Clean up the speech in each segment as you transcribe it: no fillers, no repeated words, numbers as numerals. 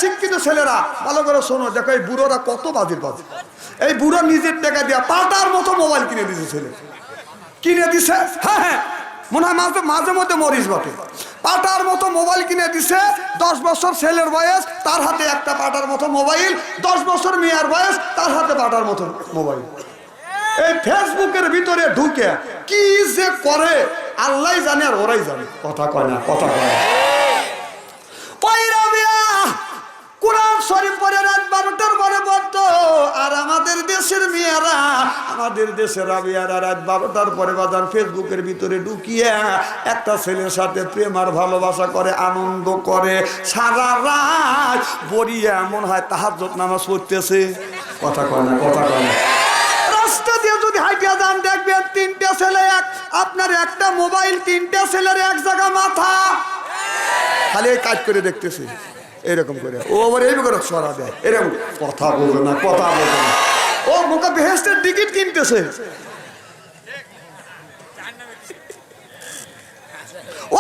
শিক্ষিত ছেলেরা ভালো করে শোনো, দেখো এই বুড়োরা কত বাজির বাজি। এই বুড়ো নিজের টাকা দিয়া পাটার মতো মোবাইল কিনে দিছে ছেলে, কিনে দিছে। হ্যাঁ হ্যাঁ, মনে হয় মাঝে মধ্যে মরিস বটে। পাটার মতো মোবাইল কিনে দিছে। 10 বছর ছেলের বয়স, তার হাতে একটা পাটার মতো মোবাইল। 10 বছর মেয়ের বয়স, তার হাতে পাটার মতো মোবাইল। এই ফেসবুকের ভিতরে ঢুকে কি যে করে আল্লাহ জানে আর ওরাই জানে। কথা কয় না, কথা কয় না। ওই রাবিয়া কোরআন শরীফ পড়ে রাত 12টার পরে পড়তো, আর আমাদের দেশের মেয়েরা, আমাদের দেশের রাবিয়ারা রাত 12টার পরে বাজান ফেসবুকের ভিতরে ঢুকিয়ে একটা ছেলের সাথে প্রেম আর ভালোবাসা করে, আনন্দ করে সারা রাত বড়িয়া মনে হয় তাহাজ্জুদ নামাজ পড়তেছে। কথা কয় না, কথা কয় না। রাস্তা দিয়ে যদি হাইটিয়া যান দেখবেন 3টে ছেলে আপনার একটা মোবাইল, 3টে ছেলের এক জায়গা মাথা, খালি এই কাজ করে দেখতেছে এরকম করে। ও আবার এই করে সরা দেয় এরকম। কথা বলবে না, কথা বলবে না। ও মুখে বেহেশতের টিকিট কিনতেছে।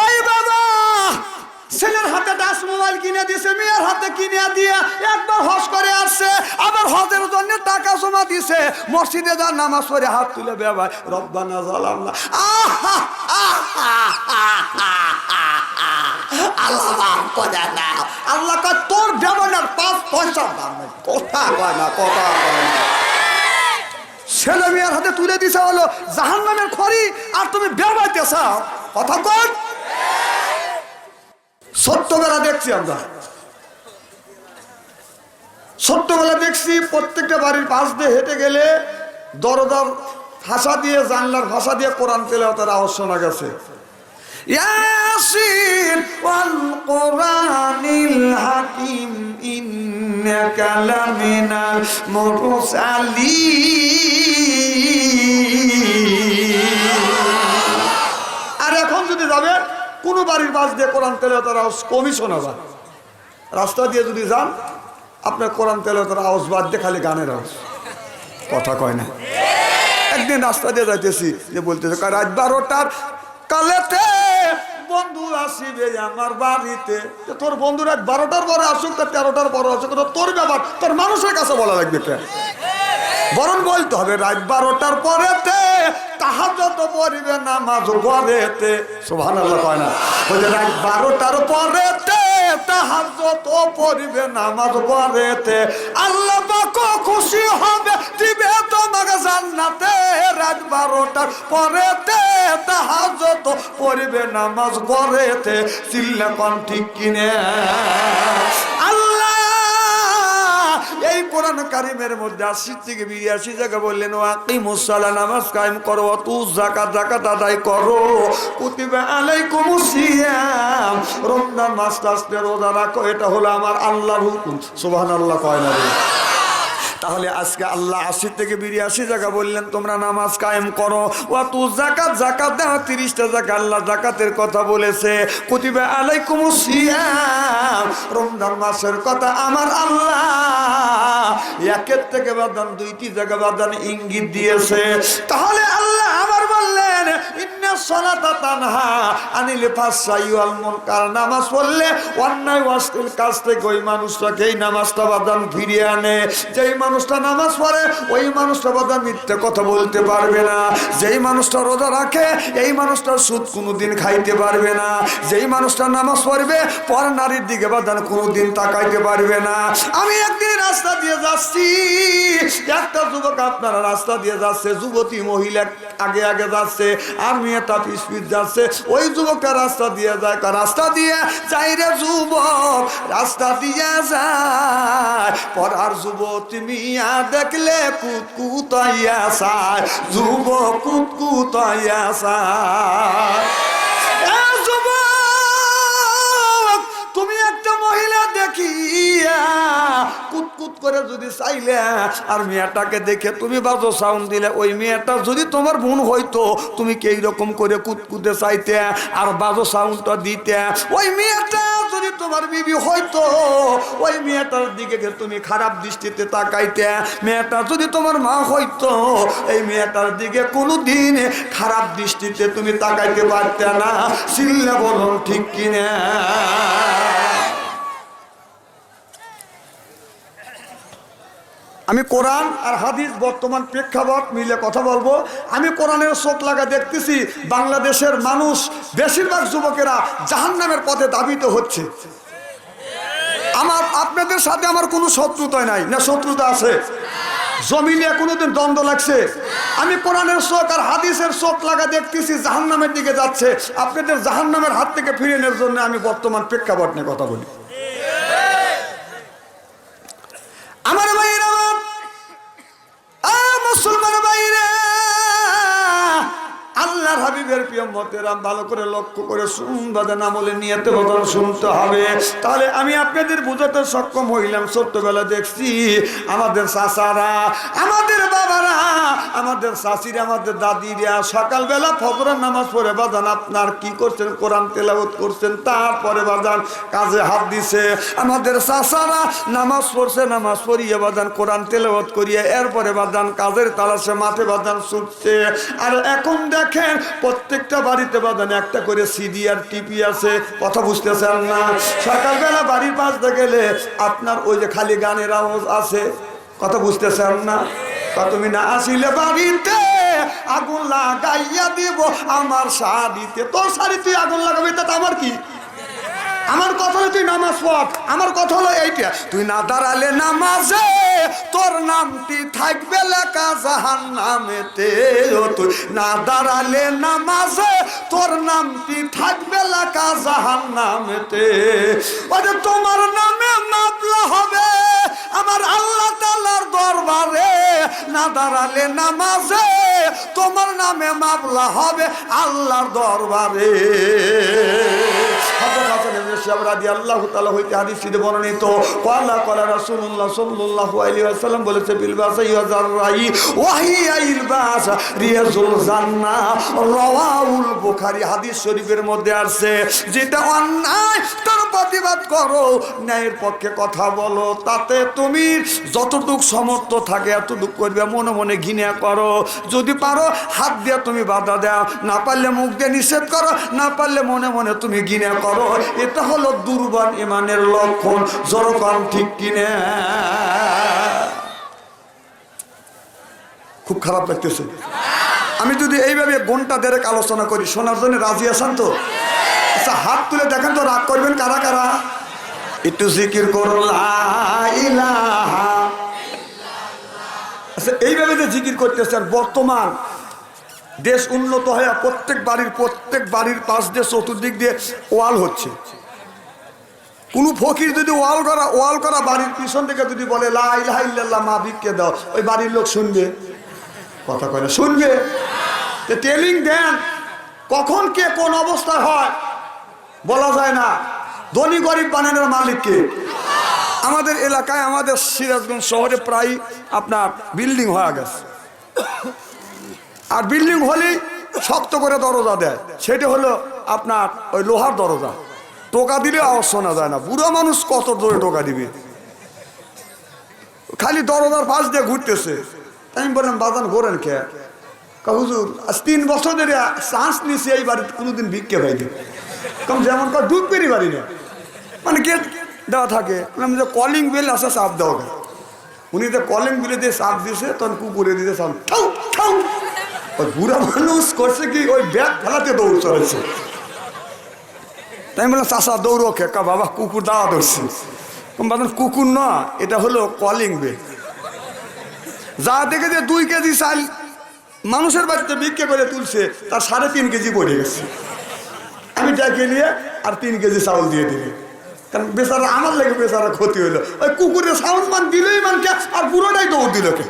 ওই বাবা ছেলের হাতে টাচ মোবাইল কিনে দিয়েছে, মেয়ের হাতে কিনে দিয়ে একবার হজ করে আসছে, আবার হজের জন্য টাকা জমা দিছে। মসজিদে যা নামাজ পড়ে হাত তুলে বেবা রব্বানা জালামনা, আল্লাহ কয় তোর ব্যবহার 5 পয়সা দাম নেই। কথা কয় না, কথা কয় না। ছেলে মেয়ের হাতে তুলে দিছে হলো জাহান্নামের খড়ি, আর তুমি বেবাইতেছ। কথা কয়। ছোট্টবেলা দেখছি আমরা, ছোট্টবেলা দেখছি প্রত্যেকটা বাড়ির পাশ দিয়ে হেঁটে গেলে দরজার ভাষা দিয়ে, জানলার ভাষা দিয়ে কোরআন তেলাওয়াতের আওয়াজ শোনা গেছে। ইয়াসিন ওয়াল কোরআনিল হাকিম ইন্নাকা লামিনাল মুরসালিন। আর এখন যদি যাবে কোনো বাড়ির পাশ দিয়ে কোরআন তেলাওয়াতের আওয়াজ কমই শোনা যায়। রাস্তা দিয়ে যদি যান আপনার কোরআন তেলাওয়াতের আওয়াজ বাদ দিয়ে খালি গানের আওয়াজ। কথা কয় না। একদিন রাস্তা দিয়ে যাইতেছি, যে বলতেছে রাত 12টার কালেতে বন্ধু আসিবে আমার বাড়িতে। তোর বন্ধু রাত 12টার পরে আসুক, তার 13টার পরে আসুক, তোর ব্যাপার, তোর মানুষের কাছে বলা লাগবে কেন? বরং বলতে হবে রাত 12টার পরেতে তাহাজ্জুদ পড়িবে নামাজ ঘরেতে। সুবহানাল্লাহ কয় না? বলে রাত 12টার পরেতে তাহাজ্জুদ পড়িবে নামাজ ঘরেতে, আল্লাহ পাক খুশি হবে দিবে তোমাকে জান্নাতে। রাত 12টার পরেতে তাহাজ্জুদ পড়িবে নামাজ ঘরেতে। চিল্লা কোন ঠিক কিনে? আল্লাহ এই কোরআন কারিমের মধ্যে 80 থেকে 82 জায়গা বললেন ওয়াকিমুস সালাহ, নামাজ কায়েম করো, তু যাকাত, যাকাত আদায় করো, কুতিবা আলাইকুমুস সিয়াম, রমজান মাস আসলে রোজা রাখো। এটা হলো আমার আল্লাহর হুকুম। সুবহানাল্লাহ কয় না? তাহলে আজকে আল্লাহ 80 থেকে 82 জায়গা বললেন তোমরা নামাজ কায়েম করো, ওয়া তু যাকাত, যাকাত দাও। 30টা জায়গা আল্লাহ যাকাতের কথা বলেছে। কুতিবা আলাইকুমুস সিয়াম, রমজান মাসের কথা আমার আল্লাহ একের থেকে বাদান 2টি জায়গা বাদান ইঙ্গিত দিয়েছে। তাহলে আল্লাহ আবার বললেন ইন্নাস সালাতা তানহা আনিল ফাহশাই ওয়াল মুনকার, নামাজ পড়লে অন্যায় অশ্লীল কাজ থেকে ওই মানুষটাকে এই নামাজটা বাদান ফিরিয়ে আনে। যেই মানুষটা নামাজ পড়ে ওই মানুষটা বাদান মিথ্যে কথা বলতে পারবে না। যেই মানুষটা রোজা রাখে এই মানুষটা সুদ কোনোদিন খাইতে পারবে না। যেই মানুষটা নামাজ পড়বে পর নারীর দিকে বাদান কোনোদিন তাকাইতে পারবে না। আমি একদিন রাস্তা দিয়ে যাচ্ছি, একটা যুবক আপনারা রাস্তা দিয়ে যাচ্ছে, যুবতী মহিলা আগে আগে যাচ্ছে আর মেয়েটা পিছ পিছ যাচ্ছে। ওই যুবকটা রাস্তা দিয়ে যায়, রাস্তা দিয়ে যাই রে যুবক, রাস্তা দিয়ে যায়। পড়ার যুবতী মিয়া দেখলে কুতকুতাইয়া চায়, যুবক কুতকুতাইয়া চায়। তুমি একটা মহিলা দেখিয়া কুতকুত করে যদি চাইলে আর মেয়েটাকে দেখে তুমি বাজো সাউন্ড দিলে, ওই মেয়েটা যদি তোমার বোন হইতো তুমি কি রকম করে কুতকুতে চাইতে আর বাজো সাউন্ডটা দিতে? ওই মেয়েটা যদি তোমার বিবি হইতো ওই মেয়েটার দিকে তুমি খারাপ দৃষ্টিতে তাকাইতে। মেয়েটা যদি তোমার মা হইতো এই মেয়েটার দিকে কোনোদিন খারাপ দৃষ্টিতে তুমি তাকাইতে পারতে না। চিল্লা বলুন ঠিক কিনা? আমি কোরআন আর হাদিস বর্তমান প্রেক্ষাপট মিলে কথা বলবো। আমি কোরআনের চোখ লাগা দেখতেছি বাংলাদেশের মানুষ বেশিরভাগ যুবকেরা জাহান্নামের পথে ধাবিত হচ্ছে। আপনাদের সাথে আমার কোনো শত্রুতা নাই, না শত্রুতা আছে? জমিনে কোনোদিন দ্বন্দ্ব লাগছে? আমি কোরআনের চোখ আর হাদিসের চোখ লাগা দেখতেছি জাহান্নামের দিকে যাচ্ছে। আপনাদের জাহান্নামের হাত থেকে ফিরিয়ে নেওয়ার জন্য আমি বর্তমান প্রেক্ষাপট নিয়ে কথা বলি। আমার ভাইরা, মুসলমান ভাইরা, আল্লাহর হাবিবের প্রিয় উম্মতেরাম, ভালো করে লক্ষ্য করে শুনবাদেন, আমলে নিয়তে বদল শুনতে হবে। তাহলে আমি আপনাদের বুঝাতে সক্ষম হইলাম। ছোট্টবেলা দেখছি আমাদের চাচারা, আমাদের বাবারা, আমাদের চাচিরা, আমাদের দাদিরা সকালবেলা ফজরের নামাজ পড়ে বাজান আপনার কি করছেন? কোরআন তেলাওয়াত করছেন। তারপরে বাজান কাজে হাত দিছে। আমাদের চাচারা নামাজ পড়ছে, নামাজ পড়িয়ে বাজান কোরআন তেলাওয়াত করিয়ে এরপরে বাজান কাজের তালাশে মাঠে বাজান ছুটছে। আর এখন দেখেন প্রত্যেকটা বাড়িতে বাজান একটা করে সিডি আর টিভি আছে। কথা বুঝতেছেন না? সকালবেলা বাড়ির পাশে গেলে আপনার ওই যে খালি গানের আওয়াজ আছে। কথা বুঝতেছেন না? তুমি না আসিলে বাড়িতে আগুন লাগাইয়া দিব আমার শাড়িতে। তোর শাড়ি তুই আগুন লাগাবি, তা আমার কি? আমার কথা হলো তুই নামাজ পড়। আমার কথা হলো এইটা, তুই না দাঁড়ালে নামাজে তোর নামটি থাকবে লেখা জাহান্নামেতে। তুই না দাঁড়ালে নামাজে তোর নামটি থাকবে লেখা জাহান্নামেতে। ওরে তোমার নামে মামলা হবে আমার আল্লাহ তাআলার দরবারে। না দাঁড়ালে নামাজে তোমার নামে মামলা হবে আল্লাহর দরবারে। বলেছে হাদিস শরীফের মধ্যে আছে, যেটা অন্যায় তার প্রতিবাদ করো, ন্যায়ের পক্ষে কথা বলো, তাতে তুমি যতটুক সমর্থ থাকে এতটুক করবে। মনে মনে ঘৃণা করো, যদি পারো হাত দিয়ে তুমি বাধা দাও, না পারলে মুখ দিয়ে নিষেধ করো, না পারলে মনে মনে তুমি ঘৃণা করো। এটা হলো দুর্বল ইমানের লক্ষণ। জনগণ ঠিক কিনা? খুব খারাপ লাগতেছে। আমি যদি এইভাবে ঘন্টা দেড়েক আলোচনা করি, শোনার জন্য রাজি আছেন তো? আচ্ছা, হাত তুলে দেখেন তো, রাগ করবেন কারা কারা? একটু জিকির করো লা ইলাহা। আচ্ছা, এইভাবে যে জিকির করতেছেন, বর্তমান দেশ উন্নত হয়ে প্রত্যেক বাড়ির পাশ দিয়ে চতুর্দিক দিয়ে ওয়াল হচ্ছে। কোনো ফকির যদি ওয়াল করা বাড়ির পিছন থেকে যদি বলে লা ইলাহা ইল্লাল্লাহ মা ভিক্ষে দাও, ওই বাড়ির লোক শুনবে? কথা কয় না, শুনবে? টেলিং দেন, কখন কে কোন অবস্থায় হয় বলা যায় না। ধনী গরিব বানানোর মালিককে। আমাদের এলাকায়, আমাদের সিরাজগঞ্জ শহরে প্রায় আপনার বিল্ডিং হয়ে গেছে। আর বিল্ডিং হলেই শক্ত করে দরজা দেয়, সেটা হলো আপনার ওই লোহার দরজা। টোকা দিলে আওয়াজ শোনা যায় না। বুড়ো মানুষ কত জোরে টোকা দিবে? খালি দরজার পাশ দিয়ে ঘুরতেছে। আমি বললাম বাজান ঘোরেন কে? হুজুর আজ 3 বছর ধরে চান্স নিয়েছি এই বাড়িতে, কোনোদিন ভিক্ষে পাইনি। কারণ যেমন ঢুকবেরই বাড়ি না, মানে গেট দেওয়া থাকে। যে কলিং বেল আছে, চাপ দেওয়া। উনি যে কলিং বেলে দিয়ে চাপ দিয়েছে, তখন কুকুরে দিতে চাপ ঠাউ ঠাউ। ওই বুড়া মানুষ করছে কি, ওই ব্যাগ ফেলাতে দৌড় চলেছে। তাই বললাম চাষা দৌড়ো খেকা বাবা, কুকুর দাওয়া ধরছে। কুকুর না, এটা হলো কলিং বেল। যা দেখে যে 2 কেজি চাল মানুষের বাড়িতে বিক্রি করে তুলছে, তার 3.5 কেজি পড়ে গেছে। আমি ডেকে নিয়ে আর 3 কেজি চাউল দিয়ে দিবি। কারণ বেচারা আমার লাগে বেচারা ক্ষতি হইলো। ওই কুকুরের সাউন্ড মান দিলেই মানকে, আর পুরোটাই দৌড় দিল কে।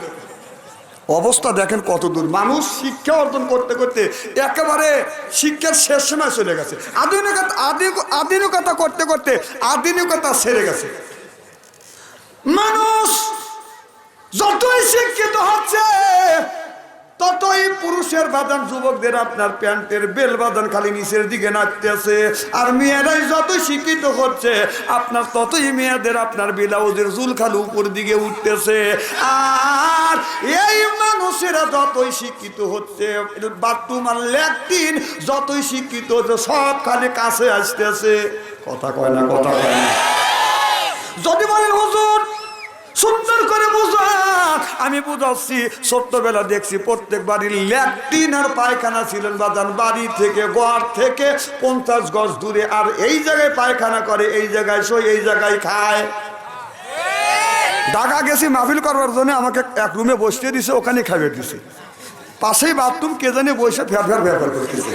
অবস্থা দেখেন কত দূর। মানুষ শিক্ষা অর্জন করতে করতে একেবারে শিক্ষার শেষ সময় চলে গেছে। আধুনিকতা করতে করতে আধুনিকতা ছেড়ে গেছে। মানুষ যতই শিক্ষিত হচ্ছে, ততই পুরুষের বাদান, যুবকদের আপনার প্যান্টের বেল বাদান খালি নিচের দিকে নাচতেছে। আর মেয়েরাই যতই শিক্ষিত হচ্ছে, আপনার ততই মেয়েদের আপনার ব্লাউজের চুল খালি উপর দিকে উঠতেছে। আর এই মানুষেরা যতই শিক্ষিত হচ্ছে, বাথরুম আর ল্যাট্রিন যতই শিক্ষিত হচ্ছে, সব খালি কাছে আসতেছে। কথা কয় না, কথা কয় না। যদি বলেন হুজুর সুন্দর করে বুঝান, আমি বুঝাচ্ছি ছোট্টবেলা দেখছি প্রত্যেক বাড়ির ল্যাট্রিন আর পায়খানা ছিলেন বাজান, বাড়ি থেকে ঘর থেকে 50 গজ দূরে। আর এই জায়গায় পায়খানা করে, এই জায়গায় শোয়, এই জায়গায় খায়। ঢাকা গেছি মাহফিল করবার জন্য, আমাকে এক রুমে বসতে দিছে, ওখানে খাইয়ে দিছে। পাশেই বাথরুম, কে জানি বসে ফের করতেছে।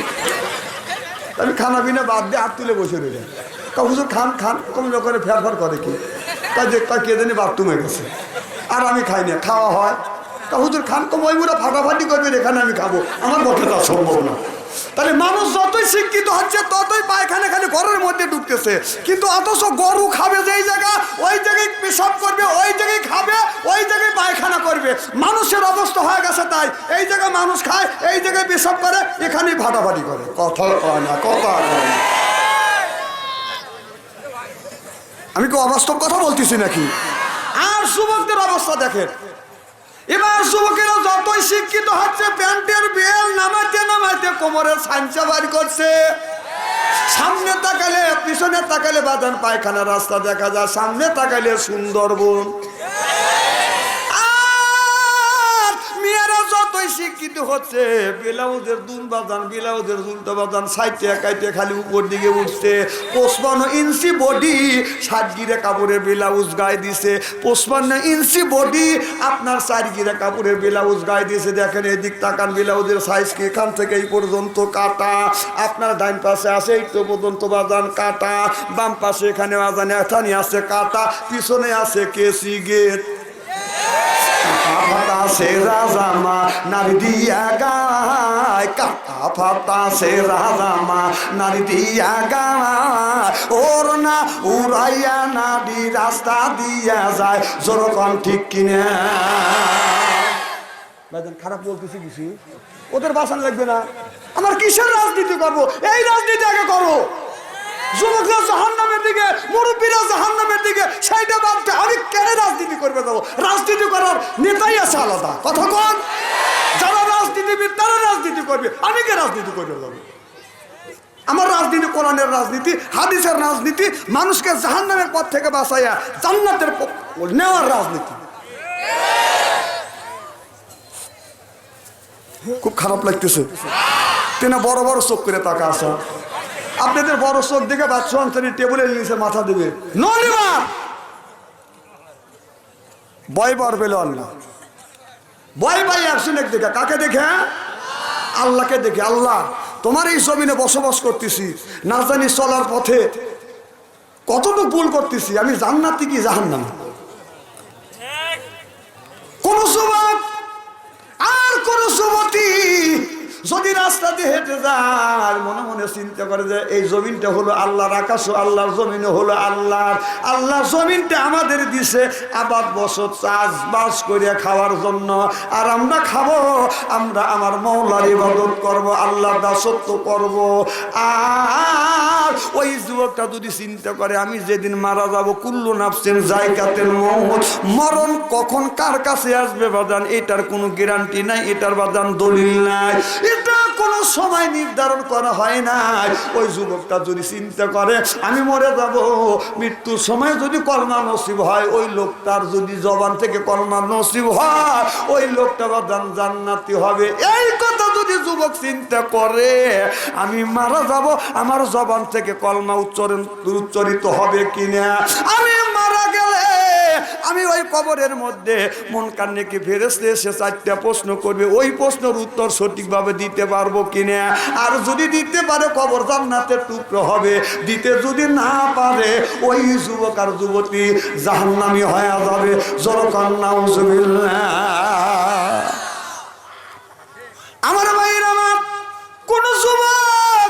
আমি খানা পিনা বাদ দিয়ে হাত তুলে বসে রইলাম। হুজুর খান খান, কম করে ফের করে কি, তা কে জানি বাথরুমে গেছে। আর আমি খাই না, খাওয়া হয়। তা হুজুর খান কম, ওই মুরা ফাটাফাটি করবে, এখানে আমি খাবো, আমার পক্ষে তা সম্ভব না। তাহলে মানুষ যতই শিক্ষিত হচ্ছে ততই পায়খানা খালি ঘরের মধ্যে ঢুকতেছে, কিন্তু অথচ গরু খাবে যেই জায়গা, ওই জায়গায় পেশাব করবে, ওই জায়গায় খাবে, ওই জায়গায় পায়খানা করবে। মানুষের অবস্থা হয়ে গেছে তাই, এই জায়গায় মানুষ খায়, এই জায়গায় পেশাব করে, এখানেই ফাটাফাটি করে। কথা কয় না, কথা কয় না। আমি কি অবাস্তব কথা বলতেছি নাকি? আর যুবকদের অবস্থা দেখেন, এবার যুবকেরা যতই শিক্ষিত হচ্ছে প্যান্টের বেল নামাইতে নামাইতে কোমরের সাঞ্চা বাড়ি করছে। সামনে তাকালে পিছনে তাকালে বাদান পায়খানা রাস্তা দেখা যায়, সামনে তাকালে সুন্দরবন। মেয়েরা যতই শিক্ষিত হচ্ছে ব্লাউজের দুন বাজান, ব্লাউজের উল্টো বাজান, সাইটে একাইটে খালি উপর দিকে উঠছে। 55 ইঞ্চি বডি, 60 গিরে কাপড়ের ব্লাউজ গায়ে দিছে। 55 ইঞ্চি বডি, আপনার 4 গিরে কাপড়ের ব্লাউজ গায়ে দিয়েছে। দেখেন এদিক তাকান, ব্লাউজের সাইজ কি এখান থেকে এই পর্যন্ত কাটা, আপনার ডাইন পাশে আছে এই তো পর্যন্ত বাজান কাটা, বাম পাশে এখানে বাজান এখানে আছে কাটা, পিছনে আছে কেসি গেট। ফাটা সে রাজামা নারী দিয়া গায়, কাটা ফাটা সে রাজামা নারী দিয়া গায়, ওর না উড়াইয়া নারী রাস্তা দিয়া যায়, যেরকম ঠিক কিনা। খারাপ বলতেছি কিছু, ওদের বাসন লাগবে না। আমার কিসের রাজনীতি করবো? এই রাজনীতি আগে করো। যুবকরা জাহান্নামের দিকে, মুরব্বীরা জাহান্নামের দিকে, সেইটা ভাবতে আমি কেন রাজনীতি করবে যাবো? রাজনীতি করার নেতাই আছে আলাদা, কথা কন। যারা রাজনীতিবিদ তারা রাজনীতি করবে, আমি কে রাজনীতি করবে যাবো? আমার রাজনীতি কোরআনের রাজনীতি, হাদিসের রাজনীতি, মানুষকে জাহান্নামের পথ থেকে বাঁচাইয়া জান্নাতের নেওয়ার রাজনীতি। খুব খারাপ লাগতেছে, তেনা বড় বড় চোখ করে তাকা আসা। আপনাদের বড় চোখ দেখে বাচ্চা অঞ্চলের টেবিলের নিচে মাথা দেবে, ভয় পার পেল আল্লাহ। ভয় পাই একজনের দেখে, কাকে দেখে? আল্লাহকে দেখে। আল্লাহ তোমার এই জমিনে বসবাস করতেছি, না জানি চলার পথে কতটুকু ভুল করতেছি, আমি জান্নাতি কি জাহান্নামী? কোন যুবক আর কোন যুবতী যদি রাস্তা দিয়ে হেঁটে যায়, মনে মনে চিন্তা করে যে এই জমিনটা হলো আল্লাহর আকাশ, আল্লাহর জমিন হলো আল্লাহর। আল্লাহর জমিনটা আমাদের দিছে আবাদ বসত চাষবাস করে খাওয়ার জন্য, আর আমরা খাবো, আমরা আমার মওলার ইবাদত করব, আল্লাহর দাসত্ব করব। আর ওই যুবকটা যদি চিন্তা করে আমি যেদিন মারা যাব, কুল্লু নাফসিন যায়কাতুল মউত, মরণ কখন কার কাছে আসবে বাজান এটার কোনো গ্যারান্টি নাই, এটার বাজান দলিল নাই, এটা কোনো সময় নির্ধারণ করা হয় না। ওই যুবকটা যদি চিন্তা করে আমি মরে যাব, মৃত্যুর সময় যদি কলমা নসিব হয়, ওই লোকটার যদি জবান থেকে কলমা নসিব হয়, ওই লোকটা বাজান জান্নাতি হবে। এই কথা যদি যুবক চিন্তা করে আমি মারা যাব, আমার জবান থেকে কলমা উচ্চারিত হবে কিনা, আমি মারা গেলে আমি ওই কবরের মধ্যে মুনকার নেকি ফেরেশতা এসে 4টা প্রশ্ন করবে, ওই প্রশ্নের উত্তর সঠিকভাবে দিতে পারবো কিনা। আর যদি দিতে পারে কবর জান্নাতের টুকরো হবে, দিতে যদি না পারে ওই যুবক আর যুবতী জাহান্নামী হয়ে যাবে। যরকান নাউজুবিল্লাহ। আমার ভাইয়ের আমার, কোন যুবক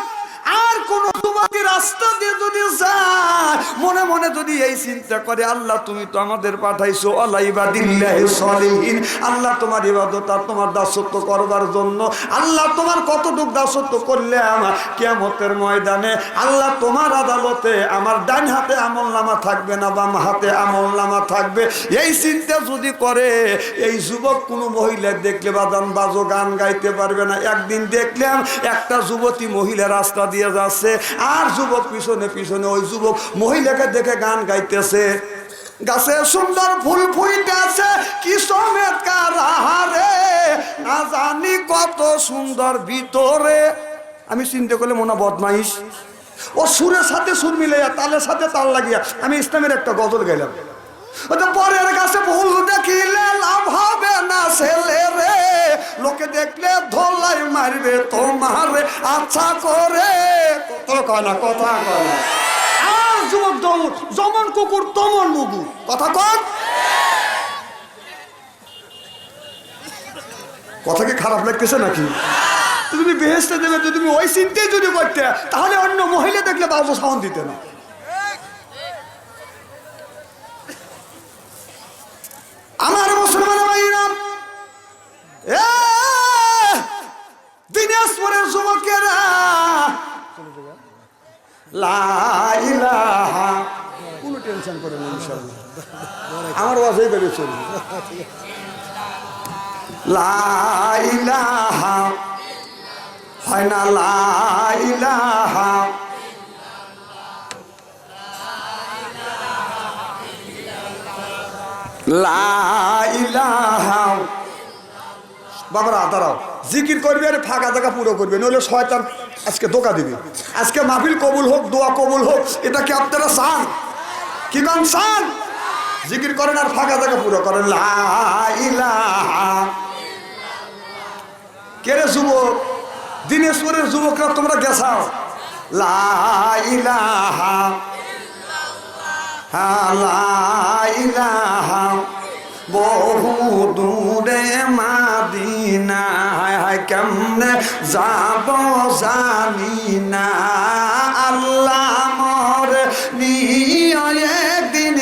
আর কোন যুবতী রাস্তা দিয়ে যদি যায়, মনে মনে যদি এই চিন্তা করে আল্লাহ তুমি তো আমাদের পাঠাইছো আলা ইবাদিল্লাহি সলিহিন, আল্লাহ তোমার ইবাদত আর তোমার দাসত্ব করবার জন্য, আল্লাহ তোমার কতটুক দাসত্ব করলে আমার কিয়ামতের ময়দানে আল্লাহ তোমার আদালতে আমার ডান হাতে আমলনামা থাকবে না বাম হাতে আমলনামা থাকবে। এই চিন্তা যদি করে এই যুবক কোনো মহিলা দেখলে বাদান বাজো গান গাইতে পারবে না। একদিন দেখলাম একটা যুবতী মহিলা রাস্তা দিয়ে যাচ্ছে, আর যুবক পিছনে পিছনে ওই যুবক মহিলাকে দেখে গান গাইতেছে। গাছে সুন্দর ফুল ফুইতেছে কি চমৎকার আহারে, না জানি কত সুন্দর ভিতরে। আমি চিন্তা করলে মনে বদমাইশ, ও সুরের সাথে সুর মিলাইয়া তালের সাথে তাল লাগিয়া আমি ইসলামের একটা গজল গাইলাম। পরের কাছে ভুল দেখিলে লাভ হবে না ছেলে রে, লোকে দেখলে ধোলাই মারবে তোমারে আচ্ছা করে। কথা কয় না, কথা কয় না। আর যুবক দল যেমন কুকুর তমন মুগু, কথা কন। কথা কি খারাপ লাগতেছে নাকি? তুমি বেহেশতে দেবে, যদি তুমি ওই চিন্তাই যদি করতে, তাহলে অন্য মহিলা দেখলে বাবু সাউন্ড দিতে না। আমার মুসলমান ভাইরা, দিনাজপুরের যুবকেরা, লা ইলাহা, কোনো টেনশন করে না ইনশাআল্লাহ, আমার ওয়াজই বেড়ে চলবে। লা ইলাহা হয় না, লা ইলাহা লা ইলাহা। বাবারা দাঁড়াও, জিকির করবে আর ফাঁকা জায়গা পুরো করবে, নইলে শয়তান আজকে ধোঁকা দিবে। আজকে মাহফিল কবুল হোক, দোয়া কবুল হোক, এটা কি আপনারা চান? কি গান চান? জিকির করেন আর ফাঁকা জায়গা পুরো করেন। লা ইলাহা। কে রে যুবক, দিনাজপুরের যুবকরা তোমরা গেছাও? লা ইলাহা, লা ইলাহা। বহু দূরে মাদিনা, কেমনে যাব জানি না, আল্লাহ মোর নিয়ে দিন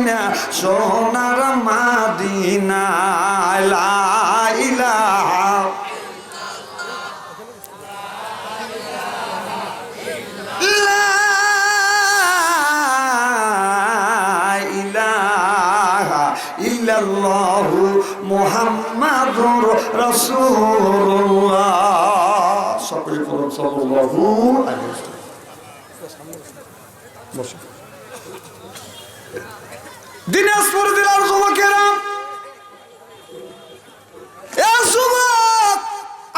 না সোনার মাদিনা। লা ইলাহা। ইল্লাল্লাহু মুহাম্মাদুর রাসূলুল্লাহ। সকলে বলুন সাল্লাল্লাহু আলাইহি ওয়াসাল্লাম। দিনাজপুর জেলার যুবকেরা, এ যুবক,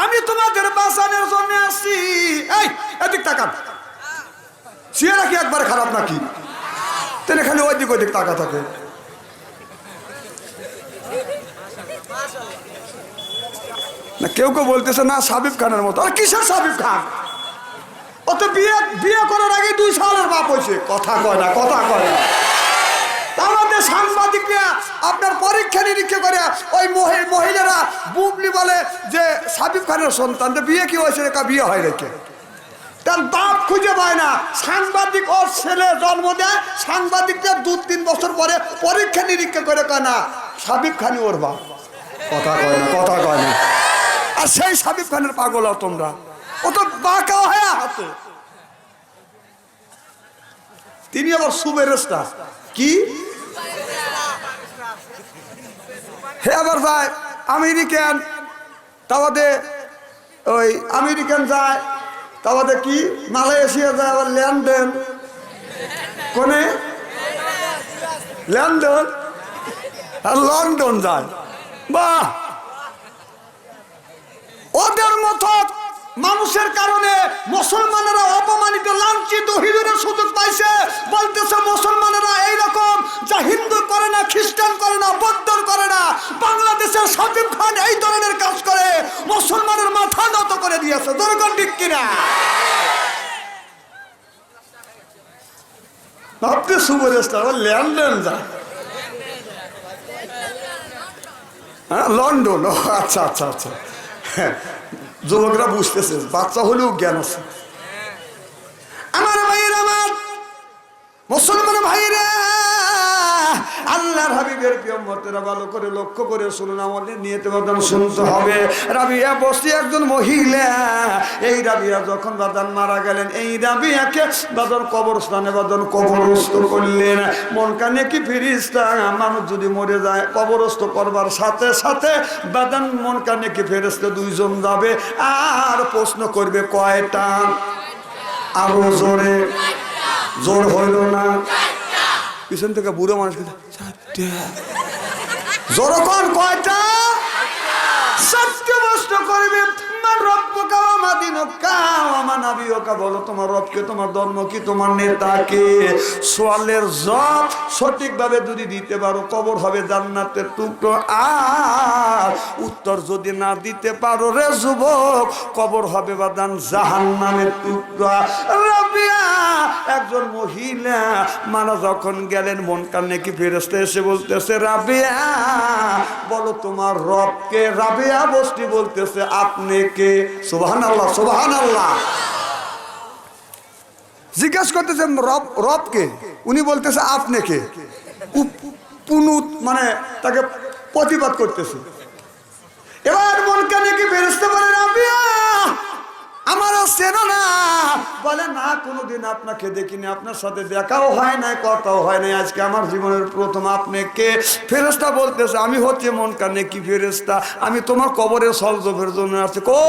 আমি তোমাদের বাঁচানোর জন্য আসছি। এই এদিক তাকান, চেহারা কি একবার খারাপ নাকি? তেনে খালি ওই দিক ওই দিক তাকা থাকে। না কেউ কেউ বলতেছে না সাবিব খানের মতো। আর কিসের সাবিব খান? ও তো বিয়ে করার আগে 2 সালের বাপ হয়েছে। কথা কয় না, কথা কয় না। আমাদের সাংবাদিকরা আপনার পরীক্ষা নিরীক্ষা করে ওই মহিলারা বুবলি বলে যে সাবিব খানের সন্তান, বিয়ে কি হয়েছে? বিয়ে হয় রেখে তার বাপ খুঁজে পায় না। সাংবাদিক ওর ছেলে জন্ম দেয়, সাংবাদিকদের 2-3 বছর পরে পরীক্ষা নিরীক্ষা করে কয় না সাবিব খানই ওর বাপ। কথা কয় না, কথা কয় না। আর সেই সাবিব খানের পাগল তোমরা, ও তো বাঁকা হয়ে হাতে। তিনি আবার সুবেরেস্তা কি হে আবার যায় আমেরিকান, তাওয়াদে ওই আমেরিকান যায়, তাওয়াদে কি মালয়েশিয়া যায়, আবার লন্ডন, কোনে লন্ডন আর লন্ডন যায়। বাহ, ওদের মতো মানুষের কারণে মুসলমানেরা অপমানিত, লাঞ্ছিত, হিজুরের সুযোগ পাইছে। বলতেছে মুসলমানেরা এইরকম যা হিন্দু করে না, খ্রিস্টান করে না, বৌদ্ধ করে না, বাংলাদেশের সাকিব খান এই ধরনের কাজ করে মুসলমানের মাথা নত করে দিয়েছে। দরকার ঠিক কিনা? ভাবতে সুপারস্টার লন্ডন যায়, হ্যাঁ লন্ডন। আচ্ছা আচ্ছা আচ্ছা, যুবকরা বুঝতেছে, বাচ্চা হলেও জ্ঞান আছে। আমার ভাইয়ের, আমার মুসলমান ভাইরা, আল্লাহর হাবিবের প্রিয়মতেরা ভালো করে লক্ষ্য করে শুনুন, আমাদের নিয়তে বাদান শুনতে হবে। রাবিয়া বসে একজন মহিলা, এই রাবিয়া যখন বাদান মারা গেলেন, এই রাবিয়াকে বাদান কবরস্থানে বাদান কবরস্থ করলেন। মন কানে কি ফেরেশতা, মানুষ যদি মরে যায় কবরস্থ করবার সাথে সাথে বাদান মন কানে কি ফেরেশতা 2 জন যাবে আর প্রশ্ন করবে কয়টা? আরো জোরে, জোর হইল না? পিছন থেকে বুড়ো মানুষকে যখন কয়টা সত্যবাস্ত করবে বলো তোমার রবকে, তোমার ধর্ম কি, তোমার নেতাকে। সোয়ালের জবাব সঠিকভাবে যদি দিতে পারো কবর হবে জান্নাতের টুকরো, আর উত্তর যদি না দিতে পারো রে যুবক কবর হবে বাদান জাহান্নামের টুকরা। রাবিয়া একজন মহিলা মারা যখন গেলেন মন কানে কি ফেরেশতা এসে বলতেছে রাবিয়া বলো তোমার রবকে। রাবিয়া বস্তি বলতেছে আপনি কে? সুবহানাল্লাহ সুবহানাল্লাহ। জিজ্ঞাসা করতেছে রবকে, উনি বলতেছে আপনি কে। পুনুত মানে তাকে প্রতিবাদ করতেছে। এবার মন কানে কি ফেরেশতা বলে রাবিয়া আমারও চেনো না? বলে না কোনোদিন আপনাকে দেখিনি, আপনার সাথে দেখাও হয় নাই, কথাও হয় নাই, আজকে আমার জীবনের প্রথম। আপনি কে? ফেরেশতা বলতেছে আমি হচ্ছে মন কানে কি ফেরেশতা, আমি তোমার কবরে সলজফের জন্য আসছি। ও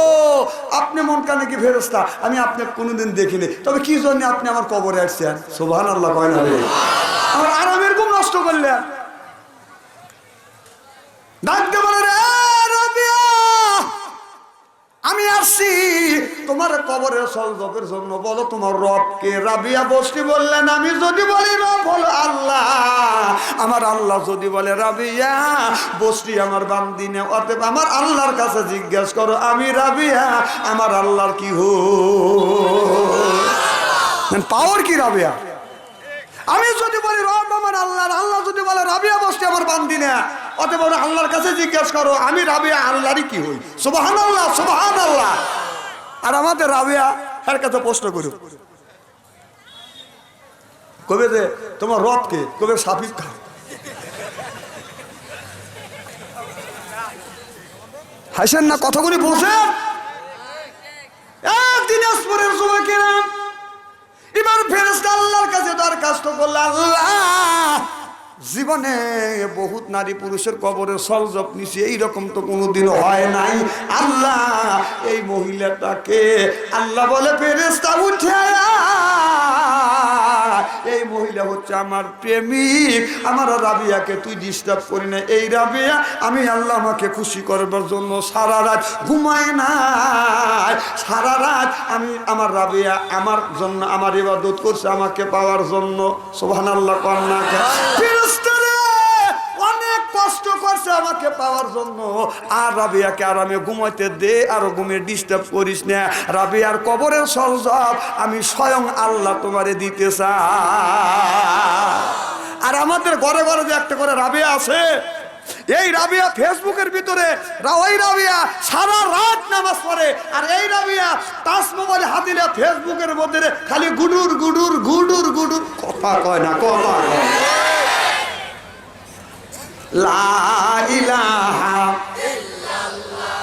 আপনি মন কানে কি ফেরেশতা, আমি আপনাকে কোনোদিন দেখিনি, তবে কি জন্য আপনি আমার কবরে আসছেন? সুবহানাল্লাহ কয় না রে? আমার আরামের ঘুম নষ্ট করলেন। ডাকতে বলে রে রাবিয়া আমি আসছি তোমার কবরের সলজফের জন্য, বলো তোমার রবকে। রাবিয়া বসতি বললেন আমি যদি বলি রব হলো আল্লাহ, আমার আল্লাহ যদি বলে রাবিয়া বসতি আমার বান্দিনে, অতএব আমার আল্লাহর কাছে জিজ্ঞেস করো আমি রাবিয়া আমার আল্লাহর কি হো পাওয়ার কি রাবিয়া। আমি যদি বলি রব আমার আল্লাহর, আল্লাহ যদি বলে রাবিয়া বসতি আমার বান্দিনে, অতএব আল্লাহর কাছে জিজ্ঞেস করো আমি রাবিয়া আল্লাহরই কি হই। সুবহানাল্লাহ সুবহানাল্লাহ। আর আমাদের রাবিয়া এর কাছে প্রশ্ন করো, কবে যে তোমার রবকে, কবে সাফিক খা। হাসেন না, কথাগুলি বলছেন। দিনাজপুরের যুবকেরা এবার ফেরেশতা আল্লাহর কাছে দরখাস্ত করল, আল্লাহ জীবনে বহুত নারী পুরুষের কবরে সলজফ নিছি, এইরকম তো কোনোদিন হয় নাই। আল্লাহ এই মহিলাটাকে। আল্লাহ বলে ফেরেশতা উঠে এই মহিলা হচ্ছে আমার প্রেমিক, আমার রাবিয়াকে তুই ডিস্টার্ব করি না। এই রাবিয়া আমি আল্লাহ আমাকে খুশি করবার জন্য সারা রাত ঘুমায় না, সারা রাত আমি আমার রাবিয়া আমার জন্য আমার ইবাদত করছে আমাকে পাওয়ার জন্য। সুবহানাল্লাহ কন্যা অনেক কষ্ট করছে আমাকে পাওয়ার জন্য। আর রাবিয়াকে আরামে ঘুমাইতে দে, আর ঘুমে ডিস্টার্ব করিস না। রাবিয়ার কবরের সলজফ আমি স্বয়ং আল্লাহ তোমারে দিতে চাই। আর আমাদের ঘরে ঘরে যে একটা করে রাবিয়া আছে, এই রাবিয়া ফেসবুকের ভিতরে ওই রাবিয়া সারা রাত নামাজ পড়ে, আর এই রাবিয়া টাচ মোবাইল হাতিলে ফেসবুকের মধ্যে খালি গুডুর গুডুর গুডুর গুডুর কথা কয় না, কথা কয়। লা ইলাহা ইল্লাল্লাহ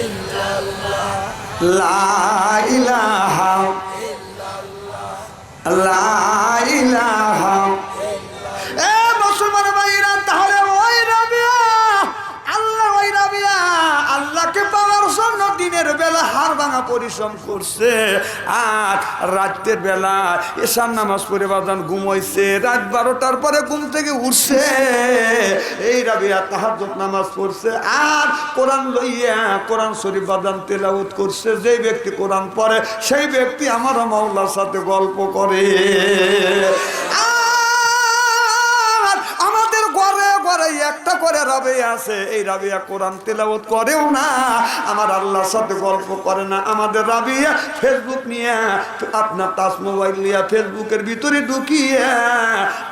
ইল্লাল্লাহ লা ইলাহা ইল্লাল্লাহ লা ইলাহা ইল্লাল্লাহ। এ মুসলমান ভাইরা, তাহলে ওই রাবিয়া আল্লাহ, ওই রাবিয়া আল্লাহকে পাওয়ার জন্য দিনের বেলা হাড় ভাঙা পরিশ্রম করছে, আর রাতের বেলা এশার নামাজ পড়ে বাজান ঘুমাইছে, রাত 12টার পরে ঘুম থেকে উঠছে। এই রাবিয়া তাহাজ্জুদ নামাজ পড়ছে, আর কোরআন লইয়া কোরআন শরীফ বাজান তেলাওয়াত করছে। যেই ব্যক্তি কোরআন পড়ে সেই ব্যক্তি আমার মাওলার সাথে গল্প করে। আমাদের ঘরে ঘরে একটা করে রাবিয়া আছে, এই রাবিয়া কোরআন তেলাওয়াত করেও না, আমার আল্লাহর সাথে গল্প করে না। আমাদের রাবিয়া ফেসবুক নিয়ে আপনার টাচ মোবাইল নিয়ে ফেসবুকের ভিতরে ঢুকিয়ে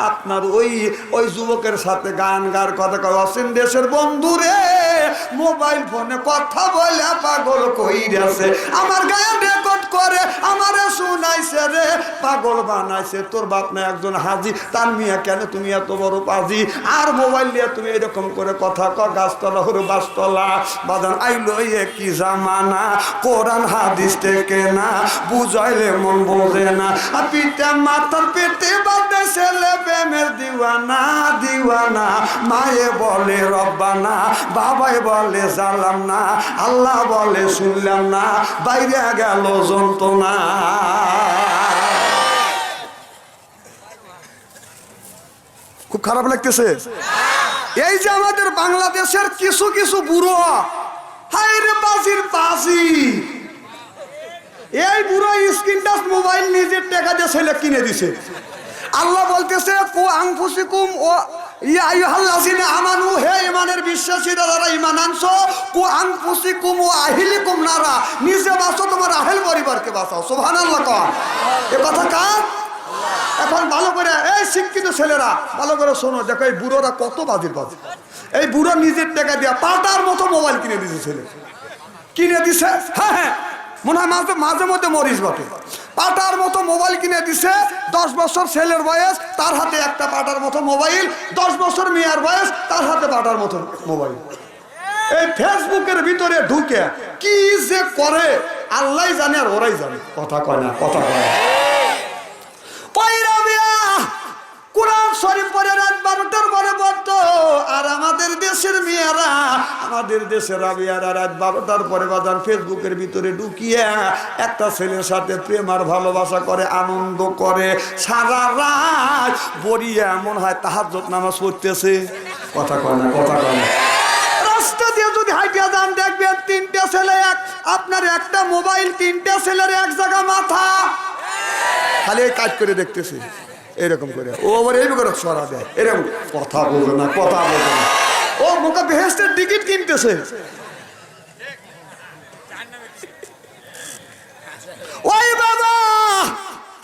আপনার ওই যুবকের সাথে গান গার কথা কয়। অসীম দেশের বন্ধুরে মোবাইল ফোনে কথা বলে পাগল কইরাছে, আমার গায়ে রেকর্ড করে আমারে শুনাইছে রে, পাগল বানাইছে। তোর বাপ না একজন হাজি, তার মিয়া কেন তুমি এত বড় পাজি, আর মোবাইল নিয়ে তুমি এরকম করে কথা কর। গাছতলা হরু বাসতলা বাজান আইলো কি জামানা, কোরআন হাদিস থেকে না বুঝাইলে মন বোঝে না। পিতা মাতার পেটে বাদে ছেলে প্রেমের দিওয়ানা দিওয়ানা, মায়ে বলে রব্বানা, বাবাই বলে জানলাম না, আল্লাহ বলে শুনলাম না, বাইরে গেল যন্ত্রণা। খারাপ লাগতেছে? এই যে আমাদের বাংলাদেশের কিছু কিছু বুড়ো, হায় রে বাজির বাজি, এই বুড়ো স্ক্রিন টাচ মোবাইল নিজের টাকা দিয়ে ছেলে কিনে দিছে। আল্লাহ বলতেছে কু আনফুসিকুম ও ইয়া আইয়ুহাল্লাযিনা আমানু, হে ঈমানের বিশ্বাসীরা যারা ঈমান আনছো, কু আনফুসিকুম ওয়া আহলিকুম নারা, নিজে বাঁচো তোমার আহল পরিবারকে বাঁচাও। সুবহানাল্লাহ। কর এ কথা কার? এখন ভালো করে এই শিক্ষিত ছেলেরা ভালো করে শোনো, দেখো এই বুড়োরা কত বাজির বাজি। এই বুড়ো নিজের টাকা দিয়ে পাটার মতো মোবাইল কিনে দিছে, ছেলে কিনে দিছে। হ্যাঁ হ্যাঁ, মনে হয় মাঝে মধ্যে মরিস বটে। পাটার মতো মোবাইল কিনে দিছে। 10 বছর ছেলের বয়স, তার হাতে একটা পাটার মতো মোবাইল। 10 বছর মেয়ের বয়স, তার হাতে পাটার মতো মোবাইল। এই ফেসবুকের ভিতরে ঢুকে কি যে করে আল্লাহ জানে আর ওরাই জানে। কথা কয় না, কথা কয় না। কোরআন শরীফ পড়ে রাত 12টার পরে পড়তো, আর আমাদের দেশের মেয়েরা, আমাদের দেশের রাবিয়ারা রাত 12টার পরে বাজার ফেসবুকের ভিতরে ঢুকিয়ে একটা ছেলের সাথে প্রেম আর ভালোবাসা করে, আনন্দ করে সারা রাত বড়িয়া মনে হয় তাহাজ্জুদ নামাজ পড়তেছে। কথা কয় না, কথা কয় না। রাস্তা দিয়ে যদি হাইটিয়া যান দেখবেন 3টে ছেলে, আপনার একটা মোবাইল, 3টে ছেলের এক জায়গা মাথা, খালি কাজ করে দেখতেছে এরকম করে। ও আবার এই করে সরা দেয় এরকম। কথা বলবে না, কথা বলবে না। ও মুখে বেহেশতের টিকিট কিনতেছে। ওই বাবা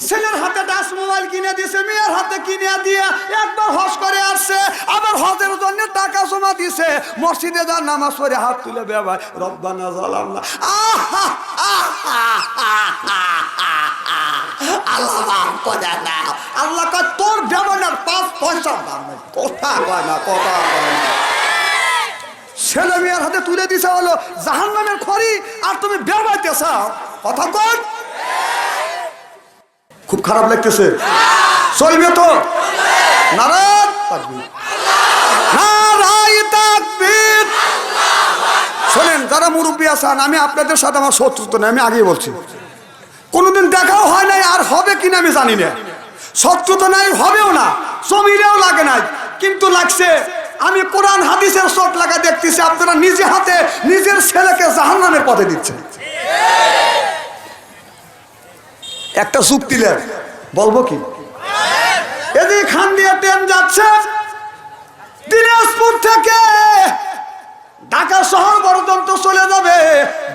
ছেলের হাতে টাচ মোবাইল কিনে দিছে, মেয়ের হাতে কিনে দিয়ে একবার হজ করে আসছে, আবার হজের জন্য টাকা জমা দিছে। মসজিদে যা নামাজ পড়ে হাত তুলে বেবাই রব্বানা যালামনা, আল্লাহ কয় তোর বেবানার 5 পয়সার দাম নাই। কথা কয় না, কথা কয় না। ছেলে মেয়ের হাতে তুলে দিছে হলো জাহান্নামের খড়ি, আর তুমি বেবাইতে চাও। কথা কয়, খুব খারাপ লাগতেছে। চলবে তো? নারায়ণ তাকবীর, নারায়ণ তাকবীর। শোনেন যারা মুরব্বী আছেন, আমি আপনাদের সাথে আমার শত্রুতা নেই, আমি আগেই বলছি। কোনোদিন দেখাও হয় নাই, আর হবে কিনা আমি জানি না। শত্রুতা নাই, হবেও না, জমিরেও লাগে নাই, কিন্তু লাগছে। আমি কোরআন হাদিসের চোট লাগা দেখতেছি আপনারা নিজে হাতে নিজের ছেলেকে জাহান্নামের পথে দিচ্ছেন। একটা চুক্তি লেখ, বলবো কি? এদিকে খান দিয়ে ট্রেন যাচ্ছে দিনাজপুর থেকে ঢাকা শহর পর্যন্ত চলে যাবে,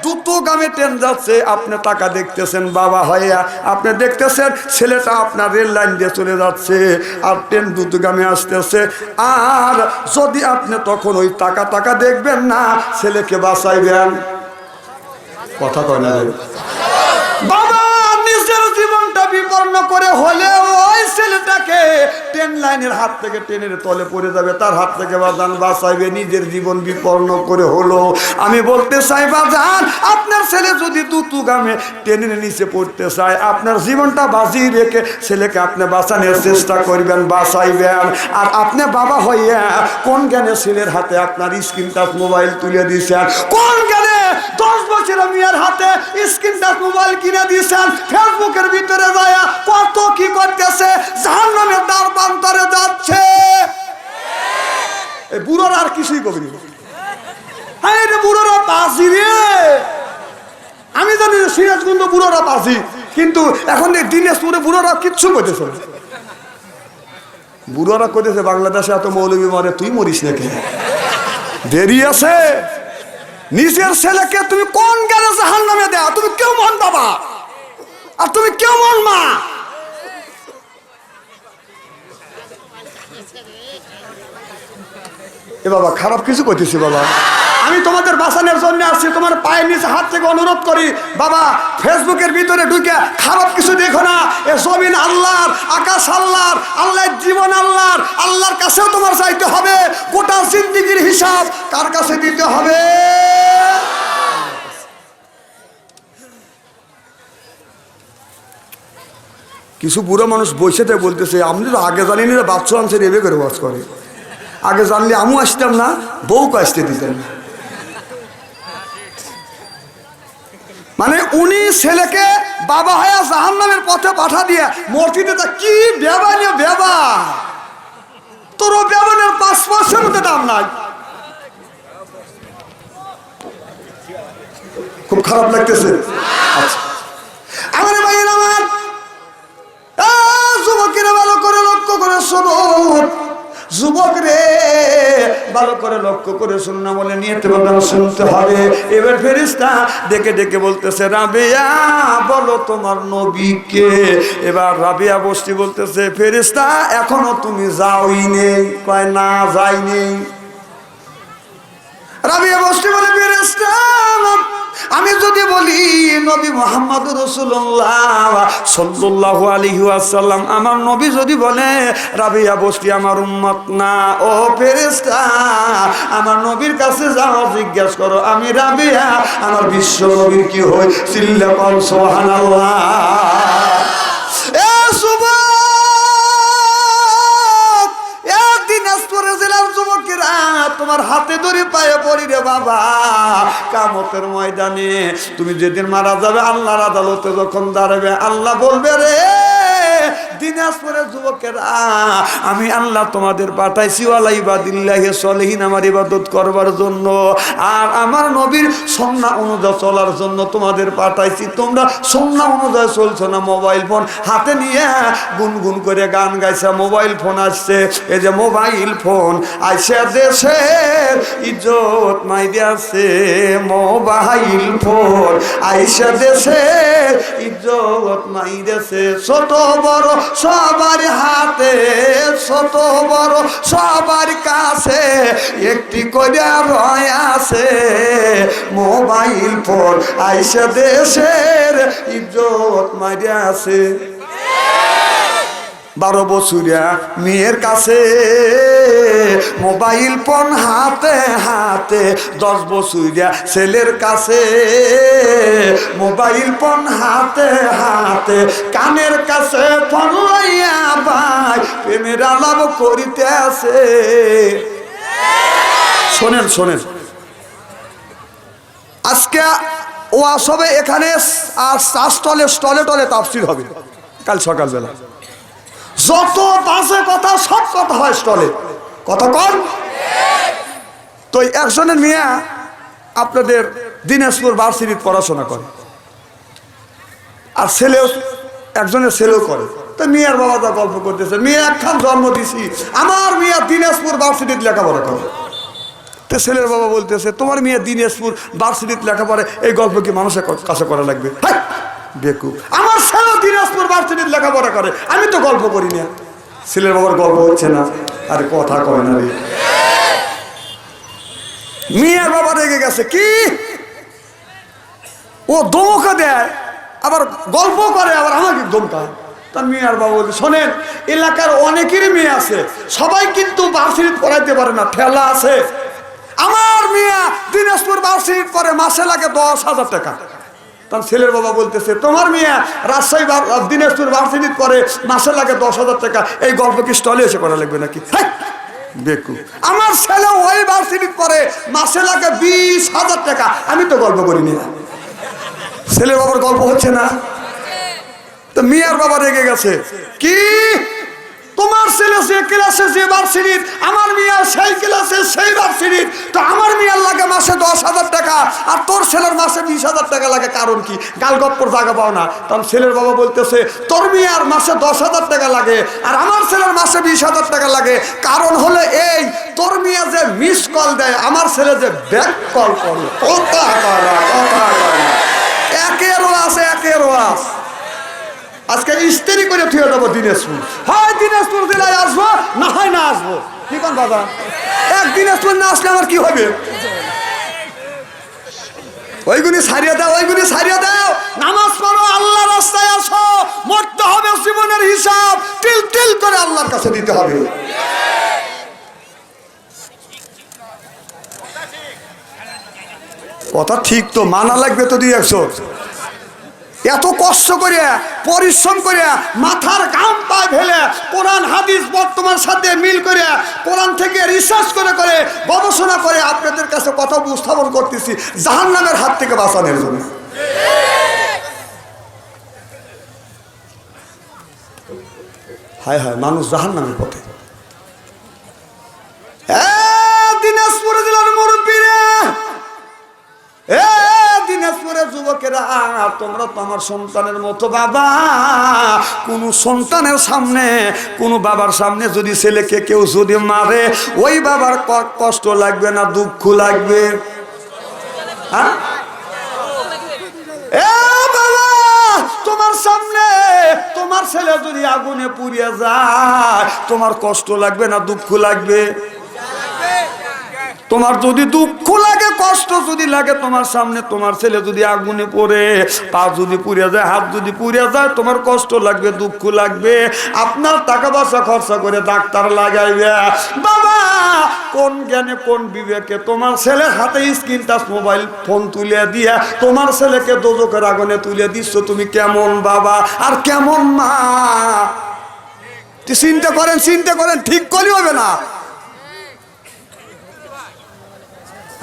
দ্রুতগামী ট্রেন যাচ্ছে। আপনি টাকা দেখতেছেন বাবা হইয়া, আপনি দেখতেছেন ছেলেটা আপনার রেল লাইন দিয়ে চলে যাচ্ছে, আর ট্রেন দ্রুতগামী আসতেছে। আর যদি আপনি তখন ওই টাকা দেখবেন না, ছেলেকে বাঁচাইবেন। কথা কয় না বাবা, নিজের জীবনটা বিপন্ন করে হলেও ওই ছেলেটাকে ট্রেন লাইনের হাত থেকে ট্রেনের তলে পড়ে যাবে, তার হাত থেকে বাজান বাঁচাইবে, নিজের জীবন বিপন্ন করে হলো। আমি বলতে চাই বাজান, আপনার ছেলে যদি দ্রুতগামী ট্রেনের নিচে পড়তে চায়, আপনার জীবনটা বাজি রেখে ছেলেকে আপনি বাঁচানোর চেষ্টা করবেন, বাঁচাইবেন। আর আপনি বাবা হইয়া কোন জ্ঞানে ছেলের হাতে আপনার স্ক্রিন টাচ মোবাইল তুলে দিয়েছেন? কোন জ্ঞানে 10 বছরের মেয়ের হাতে স্ক্রিন টাচ মোবাইল কিনে দিয়েছেন? ফেসবুকের ভিতরে যায় কত কি করতেছে, জাহান্নামের দ্বার প্রান্তরে যাচ্ছে। এই বুড়োরা আর কিছুই করিনি। হ্যাঁ রে বুড়োরা বাজি রে, আমি জানি সিরাজগঞ্জ বুড়োরা বাজি, কিন্তু এখন দিনাজপুরে বুড়োরা কিচ্ছু করতেছে না। বুড়োরা করতেছে বাংলাদেশে এত মৌলবী মরে, তুই মরিস নাকি? দেরি আছে। নিজের ছেলেকে তুমি কোন জ্ঞানে জাহান্নামে দেয়া? তুমি কেমন বাবা আর তুমি কেমন মা? এ বাবা খারাপ কিছু করতেছি বাবা, আমি তোমাদের বাঁচানোর জন্য আসছি। তোমার পায়ের নিচে হাত থেকে অনুরোধ করি বাবা, ফেসবুকের ভিতরে ঢুকে খারাপ কিছু দেখো না। এ জমিন আল্লাহর, আকাশ আল্লাহর, আল্লাহর জীবন আল্লাহর, আল্লাহর কাছেও তোমার চাইতে হবে। গোটা জিন্দেগির হিসাব কার কাছে দিতে হবে? কিছু বুড়ো মানুষ বসেতে বলতেছে, আপনি তো আগে জানি না বাচ্চা আনছে রেবে করে বাস করে, আগে জানলে আমু আসতাম না, বউকে আসতে দিতেন। মানে উনি ছেলেকে বাবা হয়ে জাহান্নামের পথে পাঠা দিয়ে মসজিদে তা কি বেবা নিয়ে বেবা। তোর বেমনের 5 পয়সার মধ্যে দাম নাই। খুব খারাপ লাগতেছে। আচ্ছা আমার ভাইয়ের আমার যুবকেরা ভালো করে লক্ষ্য করে শোনো, যুবক রে ভালো করে লক্ষ্য করে শুন না বলে নিয়তে বলতে শুনতে হবে। এবার ফেরেশতা ডেকে ডেকে বলতেছে রাবিয়া বলো তোমার নবীকে। এবার রাবিয়া বসতি বলতেছে ফেরেশতা এখনো তুমি যাওই নেই। কয় না যাই নেই। রাবিয়া বসতি বলে ফেরেশতা আমি যদি বলি নবী মুহাম্মদ রাসূলুল্লাহ সাল্লাল্লাহু আলাইহি ওয়াসাল্লাম আমার নবী যদি বলে রাবিয়া বসতি আমার উম্মত না, ও ফেরেশতা আমার নবীর কাছে যাও জিজ্ঞেস করো আমি রাবিয়া আমার বিশ্ব নবীর কি হয়। চিল্লা বল সুবহানাল্লাহ। এ যুবক এ দিনাজপুর জেলার যুবকেরা তোমার হাতে ধরে পায়ে পড়ি রে বাবা। কিয়ামতের ময়দানে তুমি যেদিন মারা যাবে আল্লাহর আদালতে যখন দাঁড়াবে আল্লাহ বলবে রে দিনাজপুরের যুবকেরা আমি আল্লাহ তোমাদের পাঠাইছি ওয়ালা ইবাদিল্লাহি সলিহিন আমার ইবাদত করবার জন্য আর আমার নবীর সুন্নাহ অনুযায়ী চলার জন্য তোমাদের পাঠাইছি। তোমরা সুন্নাহ অনুযায়ী চলছো না, মোবাইল ফোন হাতে নিয়ে গুনগুন করে গান গাইছে। মোবাইল ফোন আসছে, এই যে মোবাইল ফোন আইসা দেশের ইজ্জত মাই দিয়েছে। মোবাইল ফোন আইসা দেশের ইজ্জত মাই দিয়েছে। ছোট বড় সবার হাতে, ছোট বড় সবার কাছে একটি করে রয় আছে। মোবাইল ফোন আইসা দেশের ইজ্জত মাইরে আছে। 12 বছরিয়া মেয়ের কাছে মোবাইল ফোন হাতে হাতে, 10 বছরিয়া ছেলের কাছে মোবাইল ফোন হাতে হাতে, কানের কাছে ফোন লইয়া ভাই প্রেমের আলাপ করিতে আছে। শোনেন শোনেন আজকে ও আসবে এখানে আর স্টলে টলে তাফসীর হবে কাল সকালবেলা। যত বাজে কথা সব কথা হয় স্টলে, কথা কন। তো একজনের মেয়ে আপনাদের দিনাজপুর ভার্সিটিতে পড়াশোনা করে আর ছেলেও একজনের ছেলেও করে। তো মেয়ের বাবা তা গল্প করতেছে মেয়ে একখান জন্ম দিছি আমার মেয়ে দিনাজপুর ভার্সিটিতে লেখাপড়া করে। তো ছেলের বাবা বলতেছে তোমার মেয়ে দিনাজপুর ভার্সিটিতে লেখাপড়া এই গল্প কি মানুষের কাছে করা লাগবে? বেকুব, আমার ছেলে দিনাজপুর ভার্সিটিতে লেখাপড়া করে আমি তো গল্প করি না। ছেলের বাবার গল্প হচ্ছে না, আরে কথা কয় না রে। মেয়ের বাবা রেগে গেছে কি ও ধমকা দেয় আবার গল্প করে আবার আমাকে ধমকায়। তার মেয়ের বাবা বলছে শোনেন এলাকার অনেকেরই মেয়ে আছে, সবাই কিন্তু ভার্সিটিতে পড়াইতে পারে না, ঠেলা আছে। আমার মেয়ে দিনাজপুর ভার্সিটিতে পড়ে মাসে লাগে 10,000 টাকা। তার ছেলের বাবা বলতেছে তোমার মেয়ে রাজশাহী দিনাজপুর ভার্সিটিতে পড়ে মাসে লাগে 10,000 টাকা, এই গল্প কি স্টলে এসে করা লাগবে নাকি? বেকু, আমার ছেলে ওই ভার্সিটিতে পড়ে মাসে লাগে 20,000 টাকা, আমি তো গল্প করিনি। ছেলের বাবার গল্প হচ্ছে না। তো মিয়ার বাবা রেগে গেছে কি তোমার ছেলে যে ক্লাসে যে ভার্সিটির আমার মিয়া সেই ক্লাসে সেই ভার্সিটির, তো আমার মিয়ার লাগে মাসে 10,000 টাকা আর তোর ছেলের মাসে 20,000 টাকা লাগে, কারণ কি? গালগপ্পর জায়গা পাও না। তখন ছেলের বাবা বলতেছে তোর মিয়ার মাসে 10,000 টাকা লাগে আর আমার ছেলের মাসে 20,000 টাকা লাগে, কারণ হলো এই তোর মিয়া যে মিস কল দেয় আমার ছেলে যে ব্যাক কল করে। কথা একেরও আছে একেরও আছে। আজকে ইস্তেরি করে থুয়ে দেবো দিনাজপুর, হয় দিনাজপুর জেলায় আসবো না হয় না আসবো। কি কোন বাবা এক দিনাজপুর না আসলে আমার কি হবে? ওইগুলি ছাড়িয়ে দাও, ওইগুলি ছাড়িয়ে দাও, নামাজ পড়ো, আল্লাহ রাস্তায় আসো, মরতে হবে, জীবনের হিসাব তিল তিল করে আল্লাহর কাছে দিতে হবে। কথা ঠিক তো মানা লাগবে তো 2-100। এত কষ্ট করে পরিশ্রম করে মাথার ঘাম পায়ে ফেলে কোরআন হাদিস বর্তমান সাথে মিল করে কোরআন থেকে রিসার্চ করে করে গবেষণা করে আপনাদের কাছে কথা উপস্থাপন করতেছি জাহান্নামের হাত থেকে বাঁচানোর জন্য। হায় হায় মানুষ জাহান্নামের পথে। তোমরা তো আমার সন্তানের মতো বাবা। কোন সন্তানের সামনে, কোন বাবার সামনে যদি ছেলেকে কেউ যদি মারে, ওই বাবার কষ্ট লাগবে না দুঃখ লাগবে? হ্যাঁ এ বাবা, তোমার সামনে তোমার ছেলে যদি আগুনে পুড়িয়ে যায়, তোমার কষ্ট লাগবে না দুঃখ লাগবে? তোমার যদি দুঃখ লাগে, কষ্ট যদি লাগে, তোমার সামনে তোমার ছেলে যদি আগুনে পড়ে, পা যদি পুড়ে যায়, হাত যদি পুড়ে যায়, তোমার কষ্ট লাগবে দুঃখ লাগবে? আপনার টাকা পয়সা খরচা করে ডাক্তার লাগাইবে বাবা, কোন জ্ঞানে কোন বিবেকে তোমার ছেলের হাতে স্ক্রিন টাচ মোবাইল ফোন তুলে দিয়ে তোমার ছেলেকে দোজখের আগুনে তুলে দিচ্ছ? তুমি কেমন বাবা আর কেমন মা? চিন্তা করেন, চিন্তা করেন, ঠিক করলে হবে না।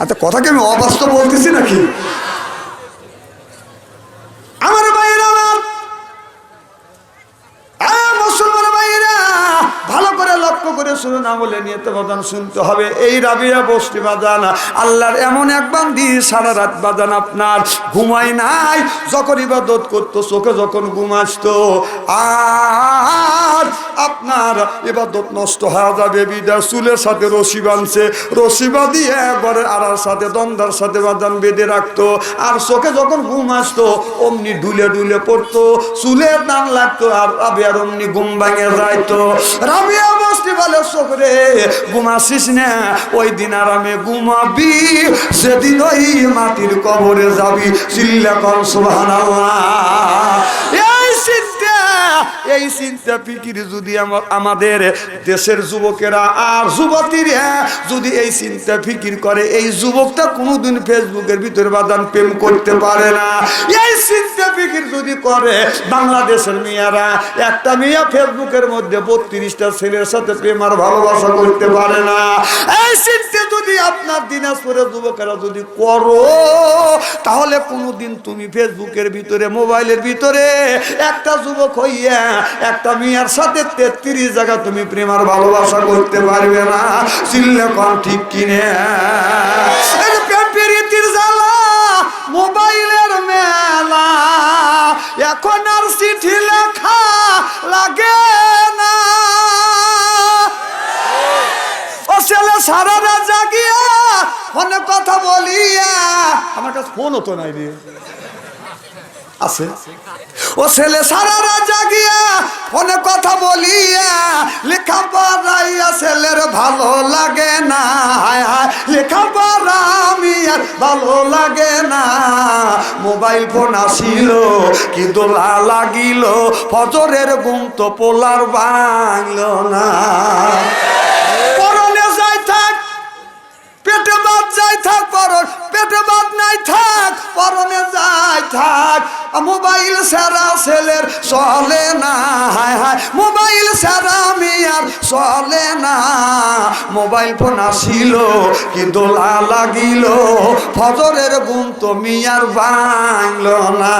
আচ্ছা, কথা কি আমি অবাস্তব বলতেছি নাকি? আমার ভাইয়েরা, আমার মুসলমান ভাইয়েরা, ভালো করে লক্ষ্য করে শুনুন, আমলে নিয়ত বাজান শুনতে হবে। এই রাবিয়া বস্তি বাজান আল্লাহর এমন এক বান্দি, সারা রাত বাজান আপনার ঘুমাই নাই, যখন ইবাদত করতো চোখে যখন ঘুম আসতো, আর আপনার ইবাদত নষ্ট হয়ে যাবে বিদা চুলের সাথে রশি বাঁধছে, রশি বাঁধিয়ে ঘরের আড়ার সাথে দন্দার সাথে বাজান বেঁধে রাখতো, আর চোখে যখন ঘুম আসতো অমনি ঢুলে ঢুলে পড়তো, চুলের টান লাগতো, আর রাবিয়ার অমনি ঘুম ভাঙে যাইতো। রাবিয়া বস্তি বলে, চোখরে ঘুমাসিস না, ওই দিন আরামে ঘুমাবি, সেদিন ওই মাটির কবরে যাবি। চিল্লা কর সুবহানাল্লাহ। এই চিন্তা ফিকির যদি আমাদের দেশের যুবকেরা আর যুবতীরা যদি এই চিন্তা ফিকির করে, এই যুবকটা কোনোদিন ফেসবুকের ভিতরে বাদান প্রেম করতে পারে না। এই চিন্তা ফিকির যদি করে বাংলাদেশের মেয়েরা, একটা মেয়ে ফেসবুকের মধ্যে 32টা ছেলের সাথে প্রেম আর ভালোবাসা করতে পারে না। এই চিন্তা যদি আপনার দিনাজপুরের যুবকেরা যদি করো, তাহলে কোনোদিন তুমি ফেসবুকের ভিতরে মোবাইলের ভিতরে একটা যুবক হইয়া একটা মেয়ের সাথে 33 জায়গা তুমি প্রেম আর ভালোবাসা করতে পারবে না। চিল্লে কোন ঠিক কিনে? প্রেমের জ্বালা, মোবাইলের মেলা, এখন আর চিঠি লেখা লাগে না। ও ছেলে সারা রাত জাগিয়া ফোনে কথা বলিয়া, আমার কাছে ফোন হতো নাই রে, আছে। ও ছেলে সারা রাত জাগিয়া ফোনে কথা বলিয়া, লেখা পড়াইয়া ছেলের ভালো লাগে না। হায় হায়, লেখা পড়া আমি আর ভালো লাগে না। মোবাইল ফোন আসিল কি দোলা লাগিল, ফজরের ঘুম তো পোলার ভাঙল না। পরনে যাই থাক, পেটে বাদ যাই থাক, পরন পেটে বাদ নাই থাক, পরনে যাই থাক, মোবাইল সারা ছেলের চলে না। হায় হায়, মোবাইল সারা মিয়ার চলে না। মোবাইল ফোন আসিল কি দোলা লাগিল, ফজরের ঘুম তো মিয়ার ভাঙল না।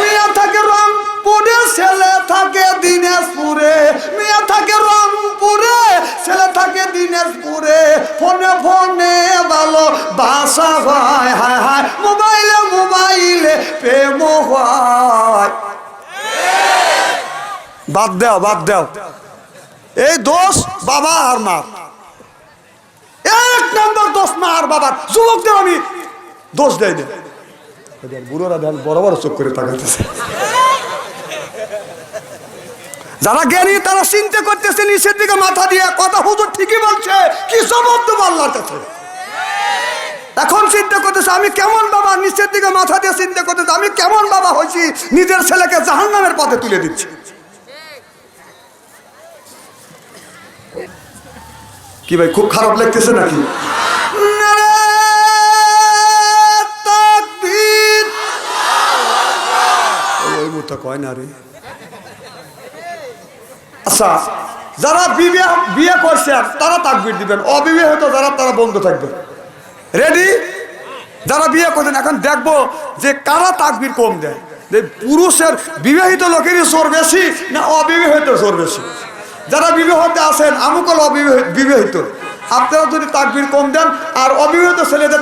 মিয়া থাকে রংপুরে, ছেলে থাকে দিনাজপুরে, মেয়ে থাকে রংপুরে, ছেলে থাকে দিনাজপুরে, ফোনে ফোনে ভালো বাসা হয়। হায় হায়, মোবাইলে মোবাইলে প্রেম হয়। বাদ দাও, বাদ দাও, এই দোষ বাবা আর মা, 1 নম্বর দোষ মা আর বাবার। যুবকদের আমি দোষ দেয় না, বুড়োরা দেন বড় বড় চোখ করে তাকাতেছে। যারা জ্ঞানী তারা চিন্তা করতেছে নিচের দিকে মাথা দিয়ে, কথা হুজুর ঠিকই বলছে, কি জবাব দেবো আল্লাহর কাছে? এখন চিন্তা করতেছে আমি কেমন বাবা, নিচের দিকে মাথা দিয়ে চিন্তা করতেছে আমি কেমন বাবা হয়েছি, নিজের ছেলেকে জাহান্নামের পথে তুলে দিচ্ছি। কি ভাই খুব খারাপ লাগতেছে নাকি? ওই মুহূর্তে কয় না রে। আচ্ছা, যারা বিয়ে করছে তারা তাকবীর দিবেন, অবিবাহিত যারা তারা বন্ধ থাকবে। রেডি? যারা বিয়ে করছেন এখন দেখবো যে কারা তাকবীর কম দেয়, যে পুরুষের বিবাহিত লোকেরই জোর বেশি না অবিবাহিত জোর বেশি। যারা বিবাহিত আছেন আমুকল অবিবাহিত, আপনারা যদি তাকবীর কম দেন আর অবিবাহিত ছেলেদের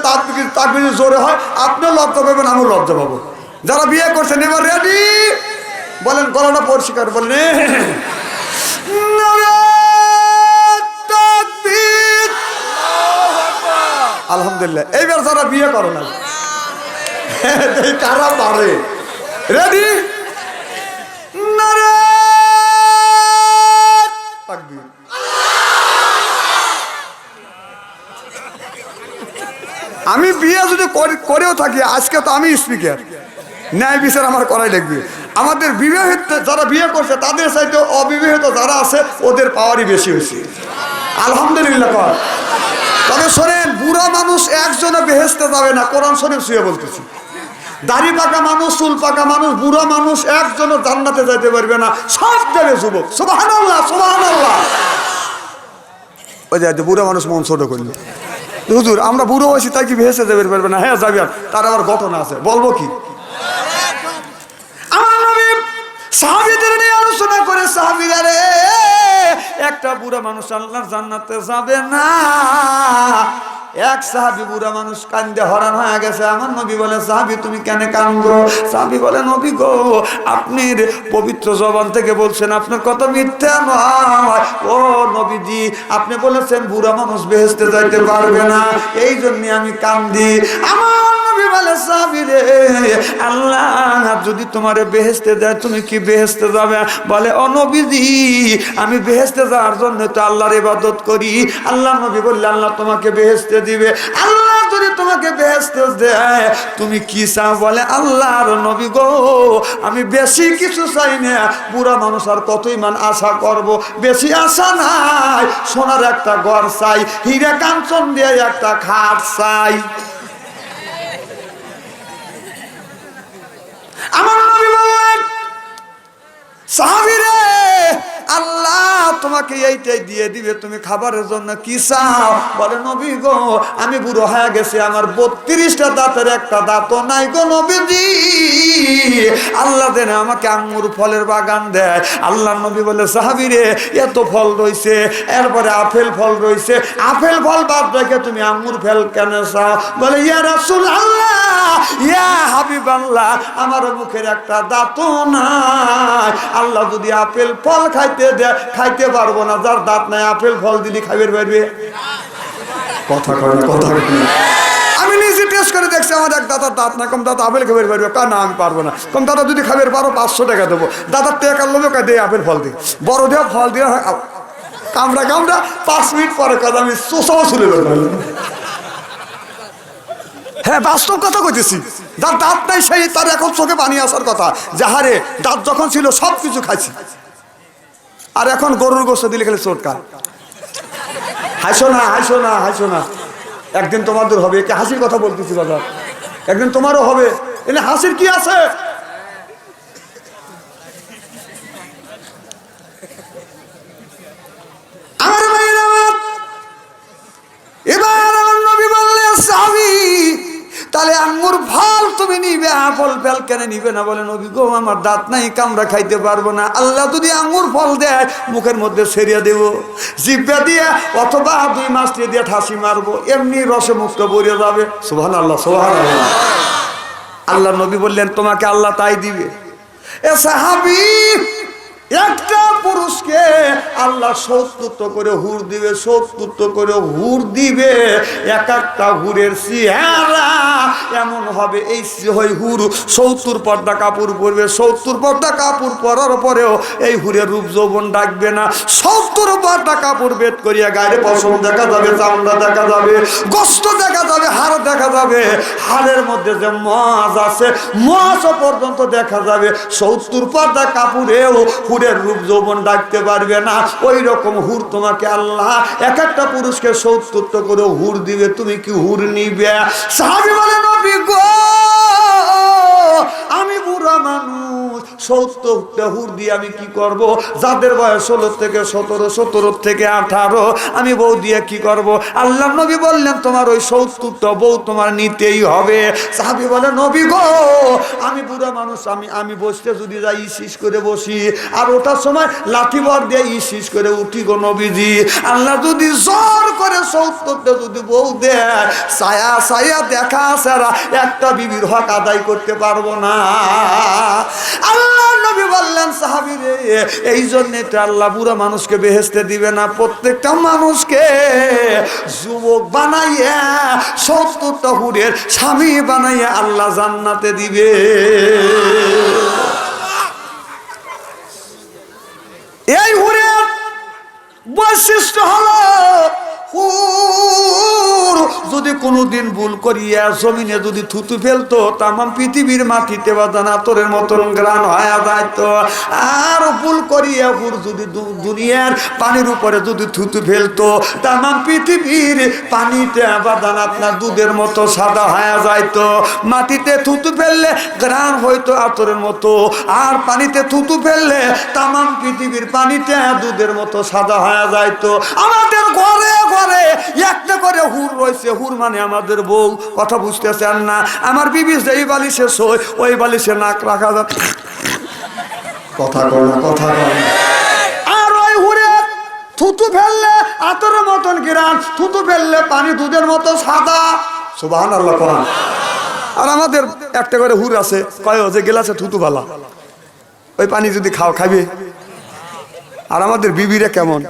তাকবীর জোরে হয়, আপনিও লজ্জা পাবেন, আমিও লজ্জা পাবো। যারা বিয়ে করছেন এবার রেডি বলেন, গলাটা পরিষ্কার বলেন। আলহামদুলিল্লাহ। এইবার যারা বিয়ে করো না কারা পারে, রেডি তাকবীর। আমি বিয়ে যদি করেও থাকি, আজকে তো আমি স্পিকার, ন্যায় বিচার আমার করাই লাগবে। আমাদের বিবাহিত যারা বিয়ে করছে তাদের চাইতে অবিবাহিত যারা আছে ওদের পাওয়ারই বেশি হয়েছে, আলহামদুলিল্লাহ। তবে শোনেন, বুড়া মানুষ একজনে বেহেশতে যাবে না, কোরআন শরীফ শুয়ে বলতেছি। দাড়ি পাকা মানুষ, চুল পাকা মানুষ, বুড়া মানুষ একজনও জান্নাতে যাইতে পারবে না, সব যাবে যুবক। সুবহানাল্লাহ, সুবহানাল্লাহ। ওই যে বুড়া মানুষ মন ছোট করলো, হুজুর আমরা বুড়ো হয়েছি তাই কি ভেসে যাবে পারবে না? হ্যাঁ যাবে, তার আবার ঘটনা আছে, বলবো কি? আমার নবী সাহাবীদের নিয়ে আলোচনা করে, সাহাবীরা রে, একটা বুড়া মানুষ আল্লাহর জান্নাতে যাবে না। এক সাহাবী বুড়া মানুষ কান্দে হরান হয়ে গেছে। আমার নবী বলে, সাহাবী তুমি কেন কান্দো? সাহাবী বলে, নবী গো, আপনি পবিত্র জবান থেকে বলছেন, আপনার কথা মিথ্যা নয়। ও নবীজি, আপনি বলেছেন বুড়া মানুষ বেহেশতে যাইতে পারবে না, এই জন্য আমি কান্দি। আমার নবী বলে, সাহাবী রে, আল্লাহ যদি তোমারে বেহেশতে দেয় তুমি কি বেহেশতে যাবে? বলে, ও নবীজি, আমি বেহেশতে যাওয়ার জন্য তো আল্লাহর ইবাদত করি। আল্লাহ নবী বললে, আল্লাহ তোমাকে বেহেশতে দিবে। আল্লাহ যদি তোমাকে বেহেশতে দেয় তুমি কি চাও? বলে, আল্লাহর নবী গো, আমি বেশি কিছু চাই না, বুড়া মানুষ আর কতই মান আশা করব, বেশি আশা নাই, সোনার একটা ঘর চাই, হীরা কাঞ্চন দিয়ে একটা খাট চাই। আমার নবী বললেন, সাহাবী রে, আল্লাহ তোমাকে এইটাই দিয়ে দিবে, তুমি খাবারের জন্য কি চাও? বলে, নবী গো, আমি বুড়ো হয়ে গেছি, আমার 32টা দাঁতের একটা দাঁতও নাই গো নবীজি, আল্লাহ দেন আমাকে আঙ্গুর ফলের বাগান দেয়। আল্লাহ নবী বলে, সাহাবী রে, এত ফল রয়েছে, এরপরে আপেল ফল রয়েছে, আপেল ফল বাদ রেখে তুমি আঙ্গুর ফল কেন চাও? বলে, ইয়া রাসূলুল্লাহ, ইয়া হাবিবাল্লাহ, আমার মুখের একটা দাঁতও নাই, আল্লাহ যদি আপেল ফল খাইতে দেয় খাইতে পারবো না, যার দাঁত নাই আপেল ফল দিলি খাইবে পারবে? কথা কয় না, কথা কয় না। আমি নিজে টেস্ট করে দেখছি, আমার এক দাদার দাঁত না, কম দাদা আপেল খাবার পারবে? না আমি পারবো না। কম দাদা যদি খাবার পারো 500 টাকা দেবো। দাদার টাকা লোক দিয়ে আপেল ফল দিই, বড় দেওয়া ফল দিয়ে কামড়া কামড়া 5 মিনিট পরে কথা আমি চোষাও শুনে বেরোলাম। হ্যাঁ, বাস্তব কথা কইতেছি। যার দাঁত নাই সেই তার এখন চোখে পানি আসার কথা, যাহারে দাঁত যখন ছিল সব কিছু খাইছি, আর এখন গরুর গোশত দিলে খেলে চোটকা। হাসো না, হাসো না, হাসো না, একদিন তোমাদের হবে। একে হাসির কথা বলতেছি দাদা, একদিন তোমারও হবে, এনে হাসির কি আছে? আমার ভাইরা, এবার আমার নবী বললেন, সাহাবী তাহলে আঙ্গুর ফল তুমি নিবে, আপেল ফল কেন নিবে না? বলে, নবী গো, আমার দাঁত নাই, কামড়া খাইতে পারবো না, আল্লাহ যদি আঙ্গুর ফল দেয় মুখের মধ্যে ছেড়িয়ে দেবো, জিভা দিয়ে অথবা 2 মাস দিয়ে ঠাসি মারবো, এমনি রসে মুখটা ভরে যাবে। সুবহানাল্লাহ, সুবহানাল্লাহ। আল্লাহ নবী বললেন, তোমাকে আল্লাহ তাই দিবে। এ সাহাবী, একটা পুরুষকে আল্লাহ 70 করে হুর দিবে, 70 করে হুর দিবে। এক একটা হুরের চেহারা এমন হবে, এই হুর 70 পর্দা কাপড় পরবে, 70 পর্দা কাপড় পরার পরেও এই হুরের রূপ যৌবন ডাকবে না। 70 পর্দা কাপড় বেদ করিয়া গায়ে পশম দেখা যাবে, চামড়া দেখা যাবে, গোস্ত দেখা যাবে, হাড় দেখা যাবে, হাড়ের মধ্যে যে মাছ আছে মাছও পর্যন্ত দেখা যাবে। 70 পর্দা কাপড়েও হুরের রূপ যৌবন ডাকতে পারবে না। ওই রকম হুর তোমাকে আল্লাহ এক একটা পুরুষকে 70 করে হুর দিবে, তুমি কি হুর নিবে? সাহাবী বলে, নবী গো, আমি বুড়া মানুষ, 70টা হুর দিয়ে আমি কি করব? যাদের বয়স 16 থেকে 17, 17 থেকে 18, আমি বউ দিয়ে কি করব? আল্লাহ নবী বললেন তোমার ওই 70টা বউ তোমার নিতেই হবে। সাহাবী বলে নবী গো, আমি বুড়া মানুষ, আমি বসতে যদি যাই ইসিস করে বসি, আর ওটার সময় লাঠি বর দিয়ে ইসিস করে উঠি গো নবীজি। আল্লাহ যদি জোর করে 70টা যদি বউ দেয়, ছায়া ছায়া দেখা ছাড়া একটা বিবির হক আদায় করতে পারবো না। আল্লাহ নবী বললেন সাহাবী রে, এই জন্য তো আল্লাহ বুড়া মানুষকে বেহেশতে দিবে না, প্রত্যেকটা মানুষকে যুবক বানাইয়া 70টা হুরের স্বামী বানাইয়া আল্লাহ জান্নাতে দিবে। এই হুরের বৈশিষ্ট্য হলো, হুর যদি কোনোদিন ভুল করিয়া জমিনে যদি থুতু ফেলতো, তামাম পৃথিবীর মাটিতে বাদান আতরের মতন গ্রান হয়ে যাইত। আর ভুল করিয়া হুর যদি দুনিয়ার পানির উপরে যদি থুতু ফেলতো, তামাম পৃথিবীর পানিতে বাদান আপনার দুধের মতো সাদা হয়ে যাইত। মাটিতে থুতু ফেললে গ্রান হইতো আতরের মতো, আর পানিতে থুতু ফেললে তামাম পৃথিবীর পানিতে দুধের মতো সাদা হয়ে যাইত। আমাদের ঘরে ঘরে একটা করে হুর রয়েছে। হুর মানে আমাদের বউ। কথা বুঝতেছেন না? আমার বিবি যেই বালিশে শোয় ওই বালিশে নাক রাখা যায়। কথা কয় না, কথা কয় না। আর ওই হুরে থুতু ফেললে আতরের মতন গ্রান, থুতু ফেললে পানি দুধের মতো সাদা। সুবহানাল্লাহ কোরআন। আর আমাদের একটা করে হুর আছে, কয় যে গেলাসে থুতু ভালা, ওই পানি যদি খাবে। আর আমাদের বিবিরা কেমন?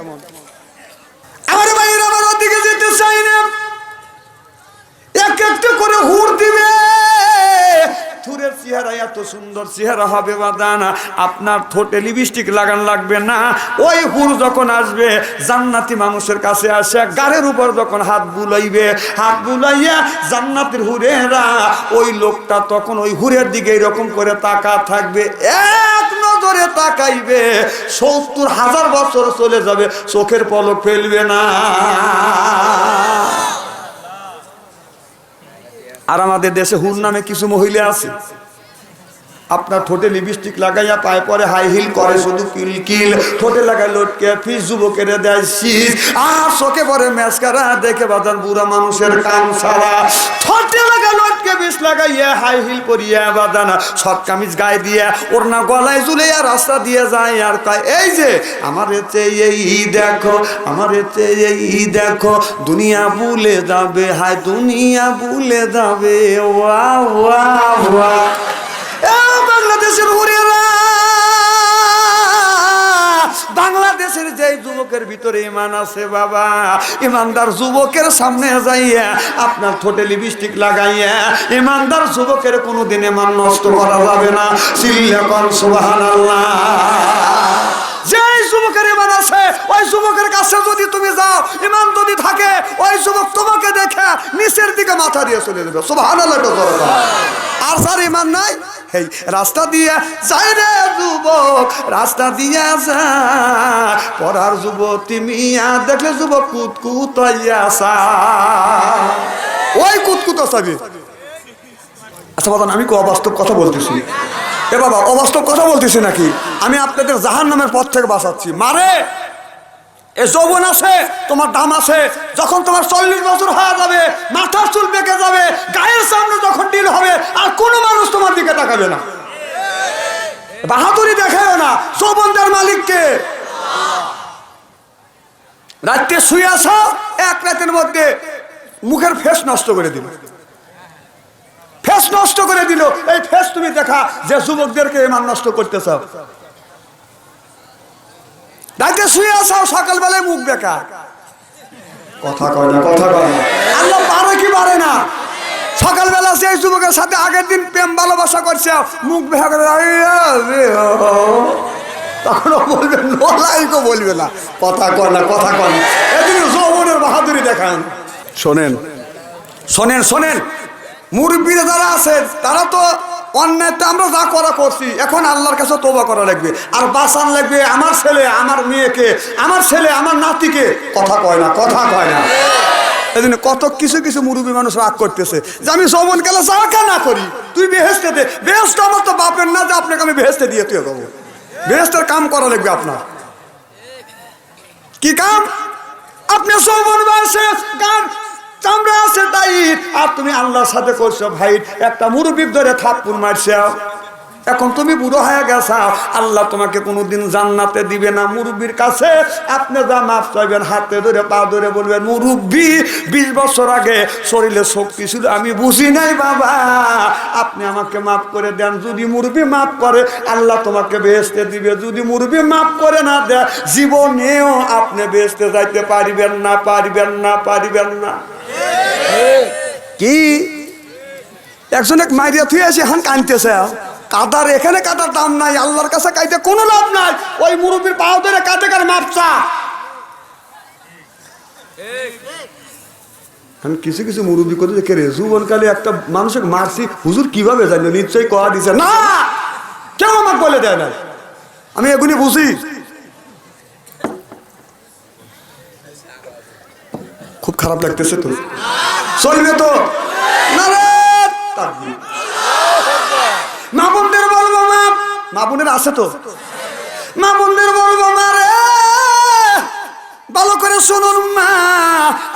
আমার ভাইয়েরা আমার ওদিকে যেতে চাই না, এক একটা করে হুর দিবে। হুরের চেহারা এত সুন্দর চেহারা হবে বাদানা, আপনার ঠোঁটে লিপস্টিক লাগান লাগবে না। ওই হুর যখন আসবে জান্নাতি মানুষের কাছে আসে, গাড়ের উপর যখন হাত বুলাইবে, হাত বুলাইয়া জান্নাতের হুরেরা ওই লোকটা তখন ওই হুরের দিকে এরকম করে তাকা থাকবে, এক নজরে তাকাইবে। 70,000 বছর চলে যাবে, চোখের পলক ফেলবে না। আর আমাদের দেশে হুর নামে কিছু মহিলা আছে, আপনার ঠোঁটে লিপস্টিক লাগাইয়া পায়ে পরে হাই হিল করে, শুধু কিল কিল, ঠোঁটে লাগায় লটকে ফিস, যুবকের দেয় শীষ, আর চোখে পরে ম্যাসকারা দেখে বাজান বুড়া মানুষের কাম ছাড়া। ঠোঁটে লাগায় লটকে বিষ লাগাইয়া হাই হিল করিয়া বাজান শর্ট কামিজ গায়ে দিয়া ওড়না গলায় ঝুলাইয়া রাস্তা দিয়ে যায়, আর কয় এই যে আমার চেয়ে এই দেখো, আমার চেয়ে এই দেখো, দুনিয়া ভুলে যাবে, হায় দুনিয়া ভুলে যাবে। ওয়া ওয়া ওয়া। বাংলাদেশের হুরেরা, বাংলাদেশের যে যুবকের ভিতরে ইমান আছে বাবা, ইমানদার যুবকের সামনে যাইয়া আপনার ঠোঁটে লিপস্টিক লাগাইয়া ইমানদার যুবকের কোনোদিন ইমান নষ্ট করা যাবে না। চিল্লাকন সুবহানাল্লাহ। যে যুবকের ইমান আছে ওই যুবকের কাছে যদি তুমি যাও, ইমান যদি থাকে, ওই যুবক তোমাকে দেখে নিচের দিকে মাথা দিয়ে চলে যাবে। সুবহানাল্লাহ। আর যার ইমান নাই, এই রাস্তা দিয়া যাই রে যুবক, রাস্তা দিয়া যা, পড়ার যুবতী মিয়া দেখলে যুবক কুতকুত আসা, ওই কুতকুত আসাবি। আচ্ছা বাবা, আমি কি অবাস্তব কথা বলতেছি? এ বাবা, অবাস্তব কথা বলতেছি নাকি? আমি আপনাদের জাহান্নামের পথ থেকে বাঁচাচ্ছি। মারে এ যৌবন আছে, তোমার দাম আছে। যখন তোমার 40 বছর হয়ে যাবে, মাথার চুল পেকে যাবে, গায়ের সামনে যখন ডিল হবে, আর কোনো মানুষ তোমার দিকে তাকাবে না। বাহাদুরি দেখায়ও না। যৌবনদের মালিককে রাত্রে শুয়ে আসো, এক রাতের মধ্যে মুখের ফেস নষ্ট করে দিল, ফেস নষ্ট করে দিল। এই ফেস তুমি দেখা যে যুবকদেরকে ইমান নষ্ট করতে চাও। রাতে শুয়ে আসাও, সকালবেলায় মুখ বেকা। কথা কয় না, কথা কয় না। আল্লাহ পারে কি পারে না? সকালবেলা সেই যুবকের সাথে আগের দিন প্রেম ভালোবাসা করছে, মুখ বেহা করে তখনও বলবে লাইকও বলবে না। কথা কয় না, কথা কয় না। এদিন যৌবনের বাহাদুরি দেখান। শোনেন শোনেন শোনেন, মুরব্বীরা যারা আছে তারা তো অন্যায়টা আমরা যা করা করছি, এখন আল্লাহর কাছে তওবা করা লাগবে, আর বাঁচান লাগবে আমার ছেলে, আমার মেয়েকে, আমার ছেলে, আমার নাতিকে। কথা কয় না, কথা কয় না। এই জন্য কত কিছু কিছু মুরব্বী মানুষ রাগ করতেছে যে আমি যৌবন কালে চাকা না করি, তুই বেহেস্তে দে। বেহেস্ত আমার তো বাপের না যে আপনাকে আমি বেহেস্তে দিয়ে তুই দেবো। বেহেস্তের কাম করা লাগবে আপনার। কি কাম? আপনি যৌবন বয়সে গান চামড়া আছে তাই, আর তুমি আল্লাহর সাথে করছো ভাই, একটা মুরব্বি ধরে থাপ্পড় মারছে। এখন তুমি বুড়ো হয়ে গেছো, আল্লাহ তোমাকে কোনোদিন জান্নাতে দিবে না। মুরব্বির কাছে আপনি যা মাফ চাইবেন, হাতে ধরে পা ধরে বলবেন, মুরব্বি 20 বছর আগে শরীরে শক্তি ছিল, আমি বুঝি নাই বাবা, আপনি আমাকে মাফ করে দেন। যদি মুরব্বি মাফ করে আল্লাহ তোমাকে বেহেশতে দিবে, যদি মুরব্বি মাফ করে না দেয় জীবনেও আপনি বেহেশতে যাইতে পারিবেন না, পারিবেন না, পারিবেন না। কি একজন এক মাইরিয়া থুয়ে আছে, এখন কাঁদতেছে। কাদার এখানে কাদার দাম নাই, আল্লাহর কাছে কাইতে কোনো লাভ নাই। ওই মুরব্বির পাও ধরে কাঁদে কার মাপচা। কিছু কিছু মুরব্বি করে দেখে রে জীবনকালে একটা মানুষকে মারছি, হুজুর কিভাবে জানলো? নিশ্চয়ই কয়া দিছে না, কেউ আমাকে বলে দেয় না, আমি এগুলি বুঝি। খুব খারাপ লাগতেছে তো, চলবে তো না রে? মা বোনদের বলবো, মা বোনের আছে তো, মা বোনদের বলবো মা রে ভালো করে শুনুন মা,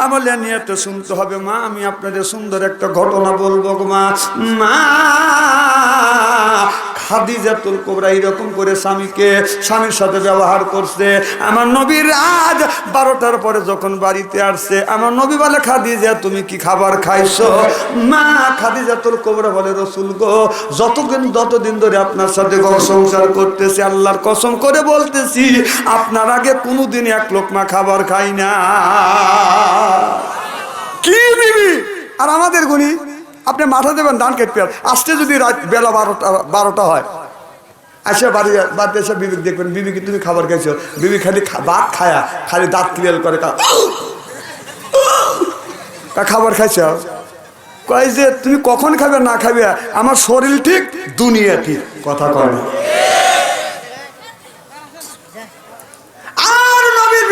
আমার নিয়ে তো শুনতে হবে মা। আমি আপনাদের সুন্দর একটা ঘটনা বলবো মা। মা খাদিজাতুল কুবরা এরকম করে স্বামীর সাথে ব্যবহার করছে। আমার নবী রাত 12টার পরে যখন বাড়িতে আসছে, আমার নবী বলে, খাদিজা তুমি কি খাবার খাইছো? মা খাদিজাতুল কুবরা বলে, রাসূল গো, যতদিন ধরে আপনার সাথে ঘর সংসার করতেছি, আল্লাহর কসম করে বলতেছি আপনার আগে কোনোদিন এক লোকমা খাবার খাই না। কি বিবি? আর আমাদের গুণী আপনি মাথা দেবেন ধান কেটে আসতে, যদি রাত বেলা 12টা হয়, আসে বাড়িতে এসে বিবি দেখবেন, বিবি কি তুমি খাবার খাইছো? বিবি খালি ভাত খায়া খালি দাঁত ক্লিয়ার করে খাবার খাইছো। কয় যে তুমি কখন খাবে না খাবে, আমার শরীর ঠিক দুনিয়া ঠিক, কথা কয় না। আর নবীর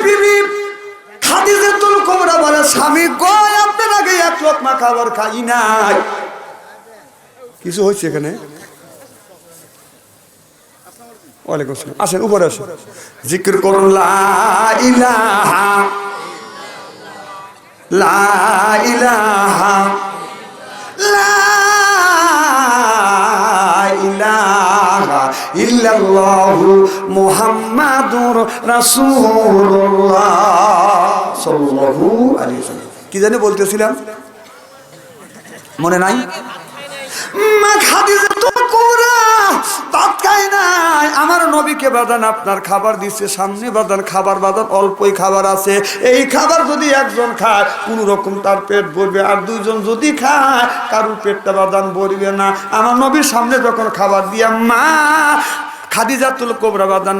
বিবি খাদিজাতুল কুবরা বলে, স্বামী গো, আপনার আগে এক লোকমা খাবার খাই নাই। কিছু হচ্ছে এখানে? ওয়ালাইকুম আসসালাম, আসেন উপরে আসেন, জিকির করুন লা ইলাহা লা ইলাহা লা ইলাহা ইল্লাল্লাহু মুহাম্মাদুর রাসূলুল্লাহ সাল্লাল্লাহু আলাইহি ওয়াসাল্লাম। কি জানি বলতেছিলাম, মনে নাই? মা খাদিজাতুল কুবরা ভাত খায় নাই, আমার নবীকে বাদান আপনার খাবার দিচ্ছে সামনে, বাদান খাবার বাদান অল্পই খাবার আছে, এই খাবার যদি একজন খায় কোন রকম তার পেট ভরবে, আর দুইজন যদি খায় কারোর পেটটা বাদান ভরবে না। আমার নবীর সামনে যখন খাবার দিয়া মা খাদিজাতুল কুবরা বাদান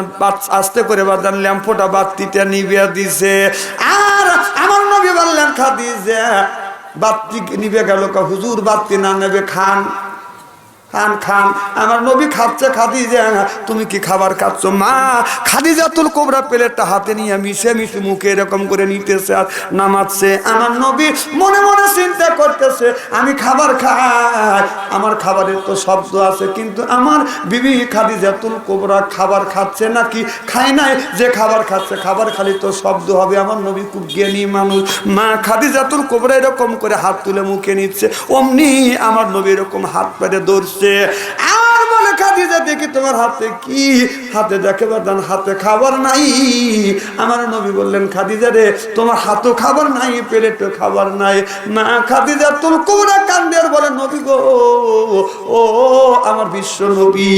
আস্তে করে বাদান ল্যাম্পটা বাতিটা নিভিয়ে দিছে। আর আমার নবী বললেন, খাদিজা বাতি নিভে গেল, হুজুর বাতি না নেবে খান খান খান। আমার নবী খাচ্ছে, খাদিজা তুমি কি খাবার খাচ্ছ? মা খাদিজাতুল কুবরা প্লেটটা হাতে নিয়ে মিশে মিশে মুখে এরকম করে নিতেছে আর নামাচ্ছে। আমার নবী মনে মনে চিন্তা করতেছে, আমি খাবার খাই, আমার খাবারের তো শব্দ আছে, কিন্তু আমার বিবি খাদিজাতুল কুবরা খাবার খাচ্ছে নাকি খাই নাই? যে খাবার খাচ্ছে, খাবার খালি তো শব্দ হবে। আমার নবী খুব জ্ঞানী মানুষ। মা খাদিজাতুল কুবরা এরকম করে হাত তুলে মুখে নিচ্ছে, অমনি আমার নবী এরকম হাত পেরে ধরছে। আর বলে, খাদিজা দেখি তোমার হাতে কি? হাতে দেখে বাদান হাতে খাবার নাই। আমার নবী বললেন, খাদিজা রে তোমার হাতও খাবার নাই, প্লেটও খাবার নাই। মা খাদিজাতুল কুবরা কান্দে আর বলে, নবী গো, ও আমার বিশ্ব নবী,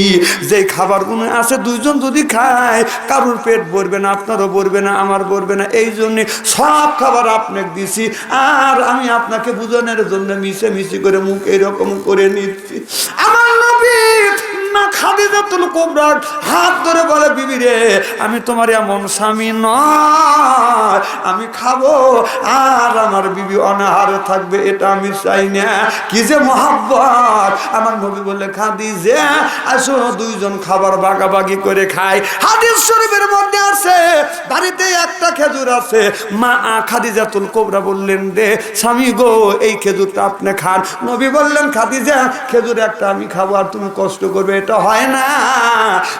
যে খাবারগুলো আছে দুইজন যদি খায় কারোর পেট ভরবে না, আপনারও ভরবে না, আমার ভরবে না, এই জন্যে সব খাবার আপনাকে দিছি, আর আমি আপনাকে বুঝানোর জন্য মিশে মিশি করে মুখ এরকম করে নিচ্ছি। আমার নবী মা খাদিজাতুল কুবরা হাত ধরে বলে, বিবি রে, আমি তোমার এমন স্বামী নয়, আমি খাবো আর আমার বিবি অনাহারে থাকবে, এটা আমি চাই না। কি যে মহব্বত! আমার নবী বললে, খাদিজা আসো দুইজন খাবার ভাগাভাগি করে খাই। হাদিস শরীফের মধ্যে আছে, বাড়িতে একটা খেজুর আছে, মা খাদিজাতুল কুবরা বললেন, রে স্বামী গো, এই খেজুরটা আপনি খান। নবী বললেন, খাদিজা খেজুর একটা আমি খাবো আর তুমি কষ্ট করবে, এটা হয় না।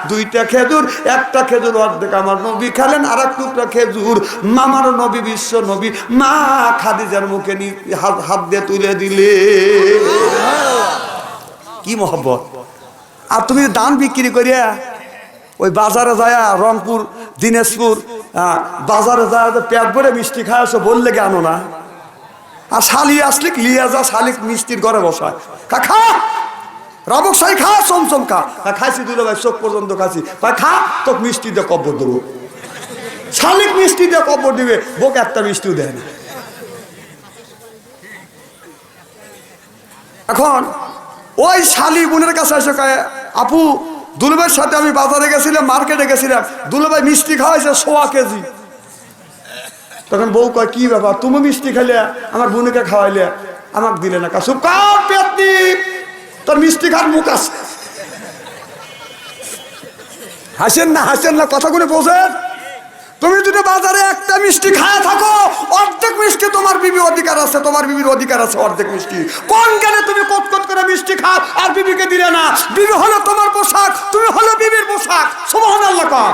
দুইটা খেজুর, একটা খেজুর অর্ধেক আমার নবী খেলেন, আর এক টুকরা খেজুর মামার নবী, বিশ্ব নবী মা খাদিজার মুখে হাত দিয়ে তুলে দিলে। কি মহব্বত! আর তুমি দান বিক্রি করিয়া ওই বাজারে যায়, রংপুর দিনাজপুর বাজারে যায় পেট ভরে মিষ্টি খায় আসো, বললে কেন না? আর শালি আসলে লিয়া যা, শালিক মিষ্টির ঘরে বসায়, খা রাবক সাই খা, চমচম খা। খাইছি দুলো ভাই, চোখ পর্যন্ত খাইছি, খা তোকে মিষ্টি দিয়ে কব্বর দেবো। শালিক মিষ্টি দিয়ে কব্বর দিবে, বোক একটা মিষ্টিও দেয় না। এখন ওই শালি বোনের কাছে এসে কয়, আপু দুলুভাইয়ের সাথে আমি বাজারে গেছিলাম, মার্কেটে গেছিলাম, দুলুভাই মিষ্টি খাওয়াইছে 100 কেজি। তখন বউ কয়, কি ব্যাপার, তুমি মিষ্টি খাইলে, আমার বোনকে খাওয়াইলে, আমাকে দিলে না? কাছু কার পেতনি, তোর মিষ্টি খার মুখ আছে। হাসেন না, কথাগুলো বোঝেন। তুমি যদি বাজারে একটা মিষ্টি খায় থাকো, অর্ধেক মিষ্টি তোমার বিবি অধিকার আছে, তোমার বিবির অধিকার আছে অর্ধেক মিষ্টি। কোন জ্ঞানে তুমি কট করে মিষ্টি খাও আর বিবিকে দিলে না? বিবি হলো তোমার পোশাক, তুমি হলো বিবির পোশাক। সুবহানাল্লাহ কর।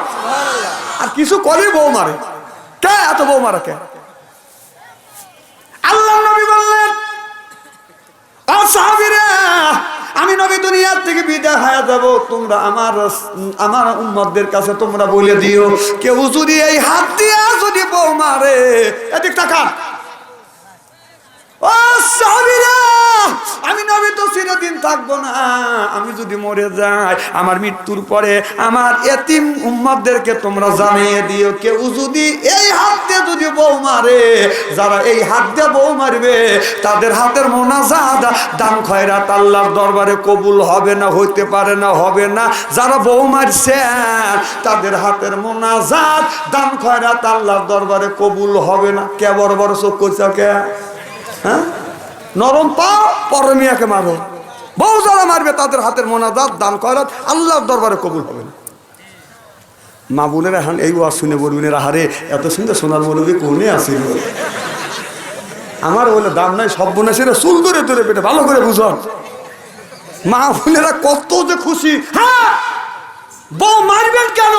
আর কিছু করে বউ মারে, কে এত বউ মারা কে? আল্লাহ নবী বললেন, সাহাবীরা, আমি নবী দুনিয়ার থেকে বিদায় হয়ে যাব, তোমরা আমার উম্মতদের কাছে তোমরা বলে দিও, কেউ যদি এই হাত দিয়া যদি বউ মারে, এদিক তাকান। ও সাহাবীরা, আমি নবী তো চিরদিন থাকবো না, আমি যদি মরে যাই, আমার মৃত্যুর পরে আমার এতিম উম্মতদেরকে তোমরা জানিয়ে দিও, কেউ যদি এই হাত দিয়ে যদি বউ মারে, যারা এই হাত দিয়ে বউ মারবে, তাদের হাতের মোনাজাত দান খয়রাত আল্লাহর দরবারে কবুল হবে না, হইতে পারে না, হবে না। যারা বউ মারছে, তাদের হাতের মোনাজাত দান খয়রাত আল্লাহর দরবারে কবুল হবে না। কে বড় বড় চোখ করছে, কে? হ্যাঁ, নরম পাও, পরমিয়াকে মারো। বউ যারা মারবে, তাদের হাতের মোনাজাত দান খয়রাত আল্লাহর দরবারে কবুল হবে না। মা বোনেরা এখন এই ওয়াজ শুনে বলবেন, আহারে এত সুন্দর সোনার মৌলবী কোনে আসিল, আমার বলে দাম নাই, সব বোনে সেটা চুল ধরে ধরে পেটে ভালো করে বুঝন। মা বোনেরা কত যে খুশি। হ্যাঁ, বউ মারবেন কেন?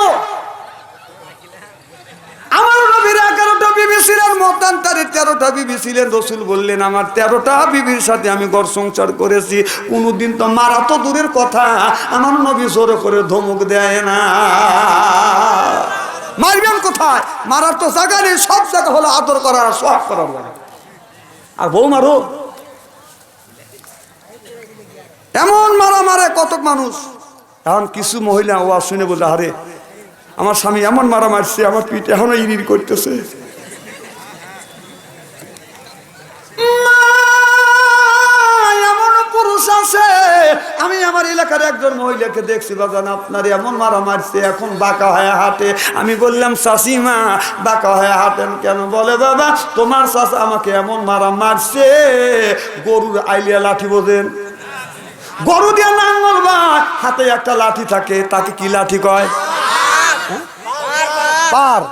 আমার নবীর 11টা বিবি ছিলেন, মতান্তরে 13টা বিবি ছিলেন। রসুল বললেন, আমার 13টা বিবির সাথে আমি ঘর সংসার করেছি, কোনদিন তো মারা তো দূরের কথা, আমার নবী জোরে করে ধমক দেয় না। মারবেন কোথায়? মারার তো জায়গা নেই, সব জায়গা হলো আদর করার, সব করার জায়গা। আর বউ মারো, এমন মারা মারে কত মানুষ। এখন কিছু মহিলা ওয়াজ শুনে বলতে, আরে আমার স্বামী এমন মারা মারছে, আমার পিঠ এখনো ইরির করতেছে। এমন পুরুষ আছে, আমি আমার এলাকার একজন মহিলাকে দেখছি, বাজান আপনার এমন মারা মারছে, এখন বাঁকা হয়ে হাঁটে। আমি বললাম, চাষিমা বাঁকা হয়ে হাঁটেন কেন? বলে, বাবা তোমার চাষা আমাকে এমন মারা মারছে, গরুর আইলিয়া লাঠি বোঝেন, গরু দিয়ে নাঙ্গল বা হাতে একটা লাঠি থাকে, তাকে কি লাঠি কয়? পার।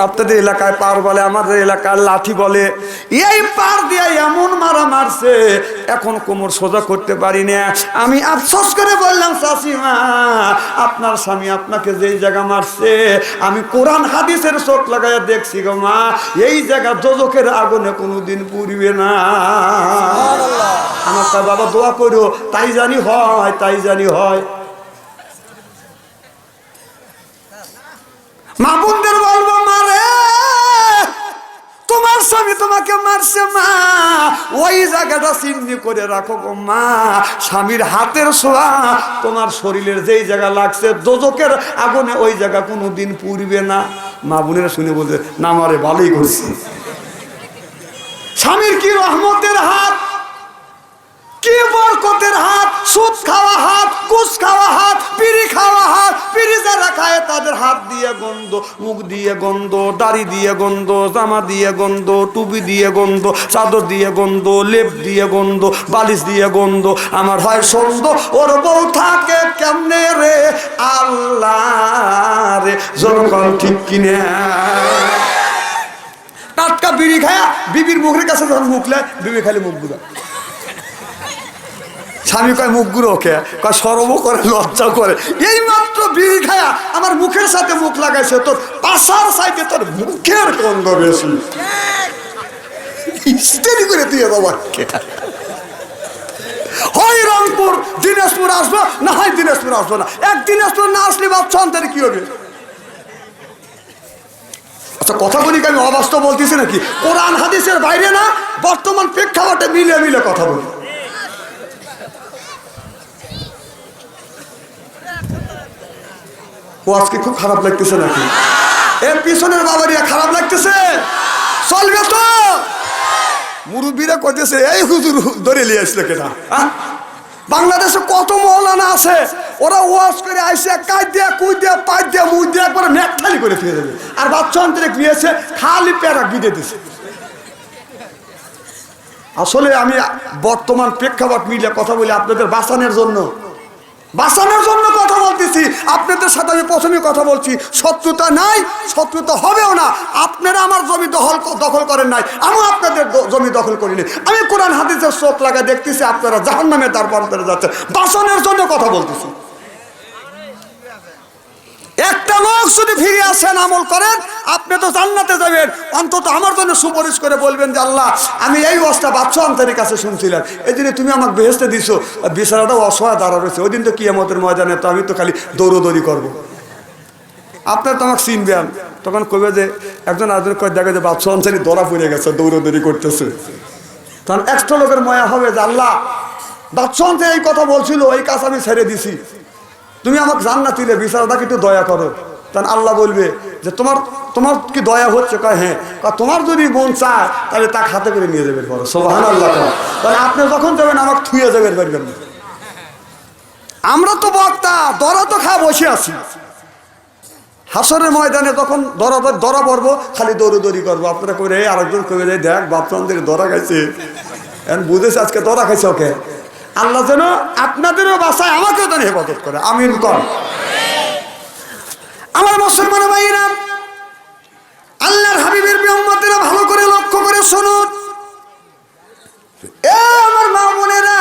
আপনাদের এলাকায় পার বলে, আমাদের এলাকার লাঠি বলে। এই পার দিয়ে এমন মারা মারছে, এখন কোমর সোজা করতে পারি না। আমি আফসোস করে বললাম, চাষিমা আপনার স্বামী আপনাকে যেই জায়গা মারছে, আমি কোরআন হাদিসের চোখ লাগাইয়া দেখছি গো মা, এই জায়গা দোজখের আগুনে কোনোদিন পুড়বে না। আমার তা বাবা দোয়া করো, তাই জানি হয়, তাই জানি হয়। মা বোনদের বলবো, মারে তোমার স্বামী তোমাকে মারছে মা, ওই জায়গাটা চিহ্নি করে রাখো গো মা। স্বামীর হাতের ছোঁয়া তোমার শরীরের যেই জায়গা লাগছে, দোজখের আগুনে ওই জায়গা কোনোদিন পুড়বে না। মা বোনেরা শুনে বলছে, না মারে ভালোই করছি। স্বামীর কি রহমতের হাত! কি বরকতের হাত, সুদ খাওয়া হাত, ঘুষ খাওয়া হাত, বিড়ি খাওয়া হাত। বিড়ি যারা খায় তাদের হাত দিয়ে গন্ধ, মুখ দিয়ে গন্ধ, দাড়ি দিয়ে গন্ধ, জামা দিয়ে গন্ধ, টুপি দিয়ে গন্ধ, চাদর দিয়ে গন্ধ, লেপ দিয়ে গন্ধ, বালিশ দিয়ে গন্ধ। আমার হয় সন্দ, ওর বউ থাকে কেমনে রে আল্লাহ রে, জনগণ ঠিক কিনে। টাটকা বিড়ি খায়া বিবির মুখের কাছে যখন মুখলে, বিবি খালি মুখ গুলা। স্বামী কয় মুখ গুলো ওকে কয় সরবও করে, লজ্জা করে। এই মাত্র বিড়ি খায়া আমার মুখের সাথে মুখ লাগাইছে, তোর পাশার সাইডে তোর মুখের গন্ধ বেশি। ইস্তেরি করে দিয়ে বাবাকে হয় রংপুর দিনাজপুর আসবো, না হয় দিনাজপুর আসবো না। এক দিনাজপুর না আসলে বাচ্চা অন্তরে কি হবে? আচ্ছা, কথা বলি কি আমি অবাস্তব বলতেছি নাকি? কোরআন হাদিসের বাইরে না, বর্তমান প্রেক্ষাপটে মিলে মিলে কথা বলি। ও আজকে খুব খারাপ লাগতেছে নাকি? এর পিছনের বাবারিয়া খারাপ লাগতেছে? চলবে তো? মুরব্বীরা কইতেছে এই হুজুর ধরে নিয়ে আসলে কেনা। বাংলাদেশে কত মৌলানা আছে, ওরা ওয়াজ করে আইসে কাজ দিয়া কুই দিয়া পাই দিয়া মুই দিয়া একবার ম্যাট খালি করে ফিরে দেবে। আর বাচ্চা অন্তরিক নিয়েছে খালি প্যারা বিদে দিছে। আসলে আমি বর্তমান প্রেক্ষাপট মিলে কথা বলি আপনাদের বাঁচানোর জন্য, বাঁচানোর জন্য কথা বলতেছি। আপনাদের সাথে আমি প্রথমে কথা বলছি, শত্রুতা নাই, শত্রুতা হবেও না। আপনারা আমার জমি দখল করেন নাই, আমিও আপনাদের জমি দখল করিনি। আমি কোরআন হাদিসের চোখ লাগা দেখতেছি আপনারা জাহান্নামের দ্বার প্রান্তে যাচ্ছেন। বাঁচানোর জন্য কথা বলতেছি। একটা লোক যদি ফিরে আসেন, আমল করেন, আপনি তো জান্নাতে যাবেন। অন্তত আমার জন্য সুপারিশ করে বলবেন যে আল্লাহ, আমি এই অবস্থা বাচ্চা অন্তরের কাছে শুনছিলাম, এই দিনে তুমি আমাকে বেহেশতে দিছো, বিছানাটাও অসহায় দাঁড়া রয়েছে। ওই দিন তো কিয়ামতের ময়দানে তো আমি তো খালি দৌড়দৌড়ি করবো। আপনার তো আমাকে চিনবেন, তখন কইবে যে একজন আরেকজন কয়ে দেখে যে বাচ্চা অঞ্চলে দৌড়া পড়ে গেছে, দৌড়দৌড়ি করতেছে। তখন একটা লোকের ময়া হবে যে আল্লাহ, বাচ্চা অঞ্চলে এই কথা বলছিল, এই কাজ আমি ছেড়ে দিছি, তুমি আমাকে জান্নাত দিলে, বিচারটাকে একটু দয়া করো। তখন আল্লাহ বলবে যে তোমার তোমার কি দয়া হচ্ছে? কয় হ্যাঁ। তোমার যদি মন চায় তাহলে তাকে হাতে করে নিয়ে যাবেন, বলো সুবহানাল্লাহ। তাহলে আপনি যখন যাবেন আমাকে থুয়ে যাবেন, পারবেন না। আমরা তো বক্তা, দরা তো খা বসে আছি। হাসরের ময়দানে তখন দরা পড়বো, খালি দৌড়দৌড়ি করবো। আপনারা করে আরেকজন কবে যায়, দেখ বাপচান্দের দরা খাইছে, এখন বুঝেছে আজকে দরা খাইছে ওকে। আল্লাহ যেন আপনাদেরও বাসায়, আমাকেও যেন হেফাজত করে, আমিন কর। আমার মুসলমান ভাইরা, আল্লাহর হাবিবের উম্মতেরা ভালো করে লক্ষ্য করে শুনুন। এ আমার মা বোনেরা,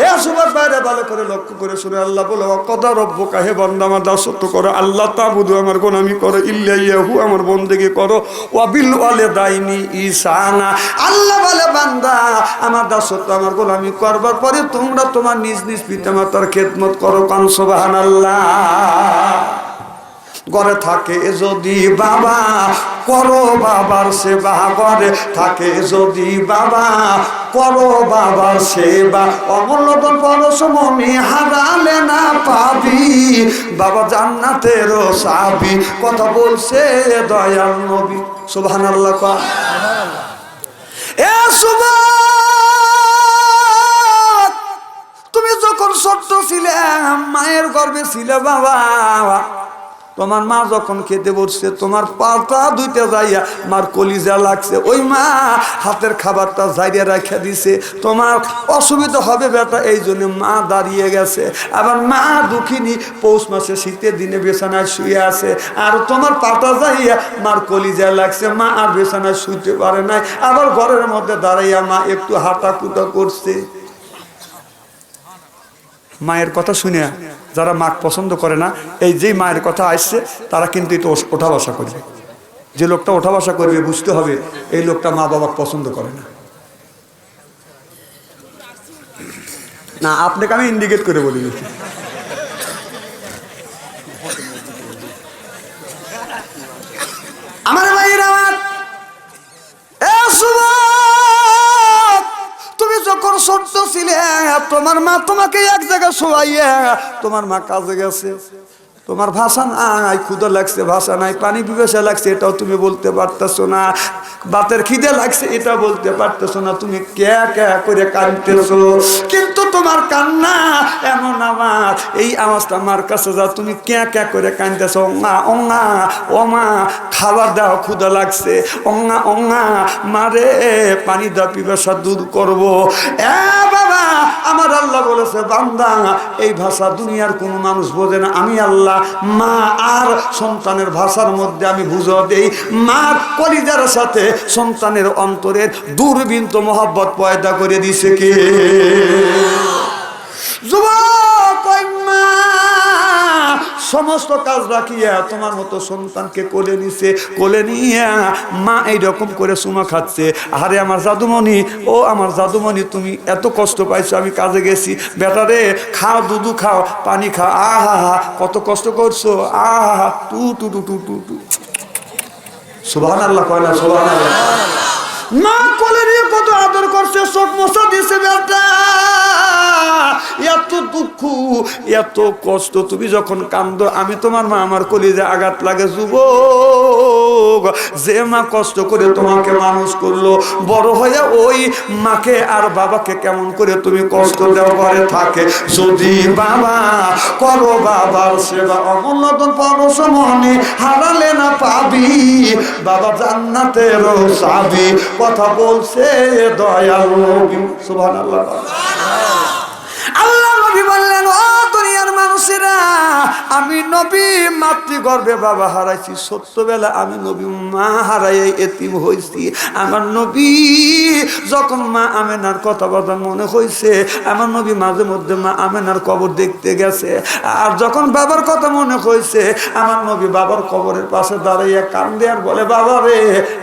এ সুবাদ ভাইরা ভালো করে লক্ষ্য করে শুনে। আল্লাহ বলে কথা রব্বুকা, হে বান্দা আমার দাসত্ব করো, আল্লাহ তাবুদু আমার গোলামি করো, ইল্লাহু আমার বন্দেগী করো, ওয়া বিল ওয়ালিদাইনি ইহসানা। আল্লাহ বলে বান্দা আমার দাসত্ব আমার গোলামি করবার পরে তোমরা তোমার নিজ নিজ পিতামাতার খেদমত করো। কান সুবহানাল্লাহ। ঘরে থাকে যদি বাবা, করো বাবার সেবা। ঘরে থাকে যদি বাবা, করো বাবার সেবা। অমূল্য পরশমণি হারালে না পাবি, বাবা জান্নাতেরও চাবি। কথা বলছে দয়াল নবী, সুবহানাল্লাহ। এ সুবহান, তুমি যখন ছোট্ট ছিলে, মায়ের গর্ভে ছিলে বাবা, তোমার মা যখন খেতে বসছে, তোমার পাটা দুইটা যাইয়া মার কলিজা লাগছে। ওই মা হাতের খাবারটা জাইরে রাখা দিছে। তোমার অসুবিধা হবে বেটা, এই জন্য মা দাঁড়িয়ে গেছে। আবার মা দুঃখিনী, পৌষ মাসে শীতের দিনে বিছানায় শুয়ে আছে, আর তোমার পাটা যাইয়া মার কলিজা লাগছে। মা আর বিছানায় শুইতে পারে নাই, আবার ঘরের মধ্যে দাঁড়াইয়া মা একটু হাঁটাকুটা করছে। মায়ের কথা শুনে যারা মা পছন্দ করে না, এই যে মায়ের কথা আসছে, তারা কিন্তু একটু ওঠা বসা করবে। যে লোকটা ওঠা বসা করবে, বুঝতে হবে এই লোকটা মা বাবাকে পছন্দ করে না। না, আপনাকে আমি ইন্ডিকেট করে বলি। আমার ভাইরা, তুমি যখন ছোট্ট ছিলে, তোমার মা তোমাকে এক জায়গায় শোয়াইয়া, তোমার মা কাজে গেছে, তোমার ভাষা নাই, ক্ষুধা লাগছে ভাষা নাই, পানি পিপাসা লাগছে, এটাও তুমি বলতে পারতেছো না। বাতের খিদে লাগছে এটা বলতে পারতেছো না, তুমি ক্যা ক্যা করে কাঁদতেছো, কিন্তু তোমার কান্না এমন আওয়াজ, এই আওয়াজটা আমার কাছে যাও, তুমি ক্যা ক্যা করে কাঁদতেছো, ওঙা ওঙা ও মা খাবার দাও ক্ষুধা লাগছে, ওঙা ওঙা মারে পানি দাও পিপাসা দূর করবো। এ বাবা, আমার আল্লাহ বলেছে বান্দা এই ভাষা দুনিয়ার কোনো মানুষ বোঝে না, আমি আল্লাহ মা আর সন্তানের ভাষার মধ্যে আমি বুঝো দেই। মা কলিজার সাথে সন্তানের অন্তরের দূরবীন মহব্বত পয়দা করে দিছে কে? যুবক ওই মা সমস্ত কাজ রাখিয়া তোমার মতো সন্তানকে কোলে নিছে, কোলে নিয়ে মা এইরকম করে চুমা খাচ্ছে। আরে আমার জাদুমণি, ও আমার জাদুমণি, তুমি এত কষ্ট পাইছো, আমি কাজে গেছি, বেটারে খাও, দুধু খাও, পানি খাও, আহা হা কত কষ্ট করছো, আহা টু টু টু টু টু টু। সুবহানাল্লাহ কয় না? সুবহানাল্লাহ। মা কোলে নিয়ে কত আদর করছে, চোখ মোছা দিছে, বেটা এত দুঃখ এত কষ্ট, তুমি যখন কান্দো আমি তোমার মা, আমার কলিজে আঘাত লাগে। যুবক, যে মা কষ্ট করে তোমাকে মানুষ করলো, বড় হয়ে ওই মাকে আর বাবাকে কেমন করে তুমি কষ্ট দেওয়া করে থাকে। যদি বাবা করো বাবার সেবা, অমূল্যতন পরশমণি হারালে না পাবি, বাবা জান্নাতের চাবি, কথা বলছে দয়াল নবী। সুবহানাল্লাহ। আল্লাহ নবী বললেন, ও দুনিয়ার মানুষেরা, আমি নবী মাতৃগর্ভে বাবা হারাইছি, ছোট্টবেলা আমি নবী মা হারাই এতিম হয়েছি। আমার নবী যখন মা আমেনার কথাবার্তা মনে হয়েছে, আমার নবী মাঝে মধ্যে মা আমেনার কবর দেখতে গেছে। আর যখন বাবার কথা মনে হয়েছে, আমার নবী বাবার কবরের পাশে দাঁড়াইয়া কান্দে আর বলে, বাবা রে,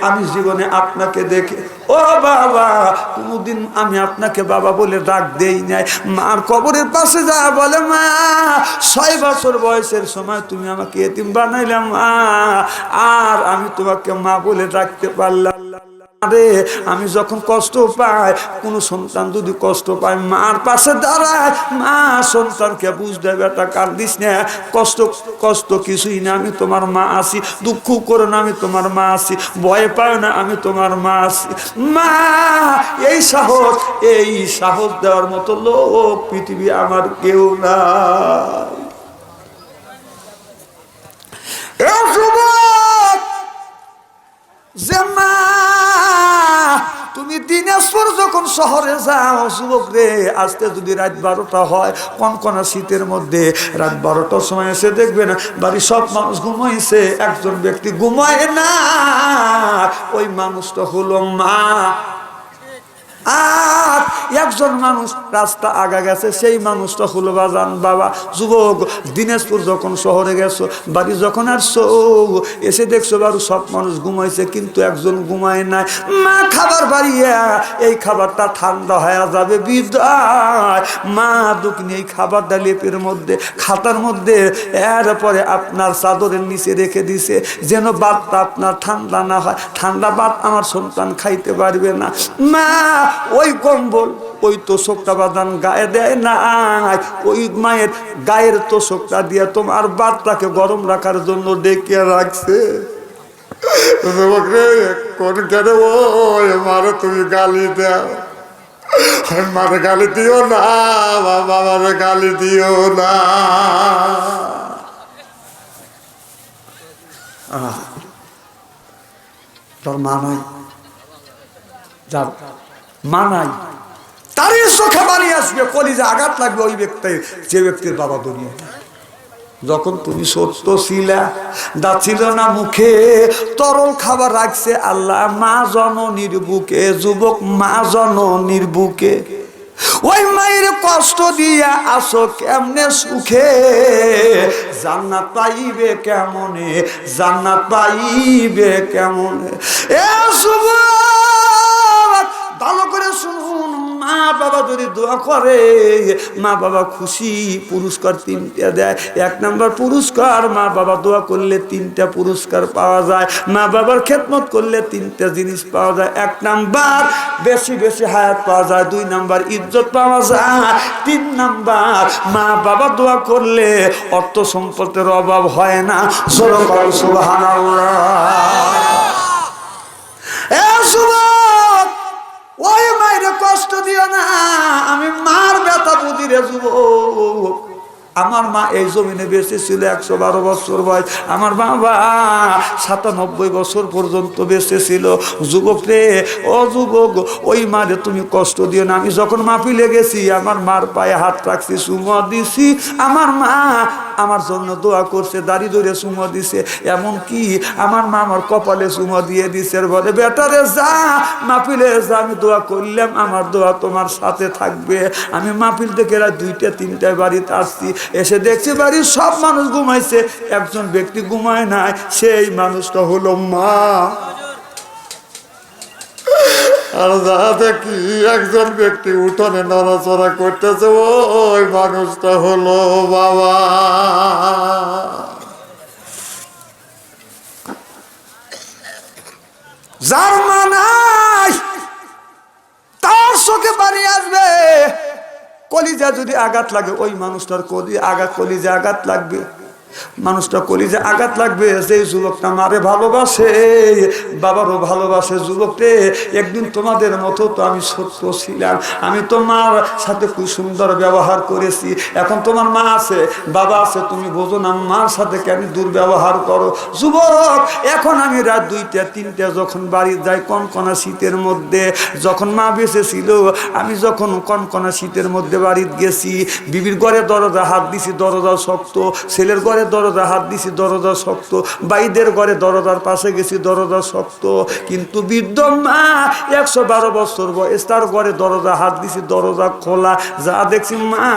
আমি জীবনে আপনাকে দেখে, ও বাবা, কোনদিন আমি আপনাকে বাবা বলে ডাক দেই নাই। মার কবরের পাশে যা বলে, মা 6 বছর বয়সের সময় তুমি আমাকে এতিম বানাইলাম মা, আর আমি তোমাকে মা বলে ডাকতে পারলাম রে। আমি যখন কষ্ট পাই, কোন সন্তান যদি কষ্ট পায়, মার পাশে দাঁড়ায়, মা সন্তানকে বুঝতে, বেটা কান্দিস না, কষ্ট কষ্ট কিছুই না, আমি তোমার মা আছি, দুঃখ করো না, আমি তোমার মা আছি, ভয় পাও না, আমি তোমার মা আছি। মা এই সাহস দেওয়ার মতো লোক পৃথিবী আমার কেউ না। যে মা তুমি দিনাজপুর যখন শহরে যাও, যুবক রে, আজকে যদি রাত 12টা হয়, কনকনা শীতের মধ্যে রাত 12টার সময় এসে দেখবে না বাড়ির সব মানুষ ঘুমাইছে, একজন ব্যক্তি ঘুমায় না, ওই মানুষটা হলো মা। আর একজন মানুষ রাস্তা আগা গেছে, সেই মানুষটা হলো বাজান বাবা। যুবক, দিনাজপুর যখন শহরে গেছো, বাড়ি যখন আসছো, এসে দেখছো বাড়ি সব মানুষ ঘুমাইছে, কিন্তু একজন ঘুমায় নাই। মা খাবার বাড়িয়া এই খাবারটা ঠান্ডা হয়ে যাবে বিদায়, মা দক্ষিণে এই খাবারটা লেপের মধ্যে, খাতার মধ্যে, এরপরে আপনার চাদরের নিচে রেখে দিছে, যেন ভাতটা আপনার ঠান্ডা না হয়, ঠান্ডা ভাত আমার সন্তান খাইতে পারবে না। মা ওই কম্বল, ওই তোষকটা বাদান গায়ে দেয় না, ওই মায়ের গায়ের তোষকটা দিয়ে তোমার বাতটাকে গরম রাখার জন্য ডেকে রাখছে। কোন কেন ওই মারে তুমি গালি দাও, মারে গালি দিও না বাবা, মারে গালি দিও না। তোর মা নাই, যার মা নাই, তারই চোখে বাড়ি আসবে, কলিজা আঘাত লাগবে ওই ব্যক্তি, যে ব্যক্তির বাবা দুনিয়া। যখন তুমি সত্য ছিলা, দাঁত ছিল না মুখে, তরল খাবার রাখছে আল্লাহ মা জননীর বুকে। যুবক, মা জননীর বুকে, ওই মায়ের কষ্ট দিয়া আসো কেমনে সুখে, জান্নাত পাইবে কেমনে, জান্নাত পাইবে কেমনে। এ যুবক, ভালো করে শুনুন, মা বাবা যদি দোয়া করে, মা বাবা খুশি, পুরস্কার 3টা দেয়। 1 নম্বর পুরস্কার, মা বাবা দোয়া করলে 3টা পুরস্কার পাওয়া যায়। মা বাবার খেদমত করলে 3টা জিনিস পাওয়া যায়। 1 নাম্বার বেশি বেশি হায়াত পাওয়া যায়, 2 নাম্বার ইজ্জত পাওয়া যায়, 3 নাম্বার মা বাবা দোয়া করলে অর্থ সম্পদের অভাব হয় না। সুবহানাল্লাহ। রে যুবক, আমার মা এই জমিনে বেঁচে ছিল 112 বছর বয়স, আমার বাবা 97 বছর পর্যন্ত বেঁচে ছিল। যুবক রে, ও যুবক, ওই মারে তুমি কষ্ট দিও না। আমি যখন মাহফিলে গেছি, আমার মার পায়ে হাত রাখছি, চুমা দিছি, আমার মা আমার জন্য দোয়া করছে, দাড়ি ধরে চুমা দিছে, এমন কি আমার মা আমার কপালে চুমা দিয়ে দিছে, বলে বেটারে যা, মাহফিলে যা, আমি দোয়া করলাম, আমার দোয়া তোমার সাথে থাকবে। আমি মাহফিল থেকে রাত 2টা 3টায় বাড়িতে আসছি, এসে দেখছি বাড়ির সব মানুষ ঘুমাইছে, একজন ব্যক্তি ঘুমায় নাই, সেই মানুষটা হলো মা। আর যা দেখি একজন ব্যক্তি উঠোনে নড়াচড়া করতেছে, ওই মানুষটা হলো বাবা। যার মা নাই তার চোখে পানি আসবে, কলিজা যদি আঘাত লাগে, ওই মানুষটার কলিজা আঘাত লাগবে, মানুষটা কলিজা আঘাত লাগবে। যে যুবকটা মারে ভালোবাসে, বাবারও ভালোবাসে। যুবককে, একদিন তোমাদের মতো তো আমি ছোট্ট ছিলাম, আমি তোমার সাথে খুব সুন্দর ব্যবহার করেছি, এখন তোমার মা আছে, বাবা আছে, তুমি বোঝো না, মার সাথে কেন দুর্ব্যবহার করো। যুবক, এখন আমি রাত 2টা 3টা যখন বাড়ি যাই, কনকনা শীতের মধ্যে, যখন মা বেঁচে ছিল, আমি যখন কনকনা শীতের মধ্যে বাড়িতে গেছি, বিবির ঘরে দরজা হাত দিছি, দরজা শক্ত, ছেলের ঘরে দরজা হাত দিছি, দরজা শক্ত, বাইদের ঘরে দরজার পাশে গেছি, দরজা শক্ত, কিন্তু বৃদ্ধ মা 112 বছর বয়স, তার ঘরে দরজা হাত দিছি, দরজা খোলা। যা দেখছি মা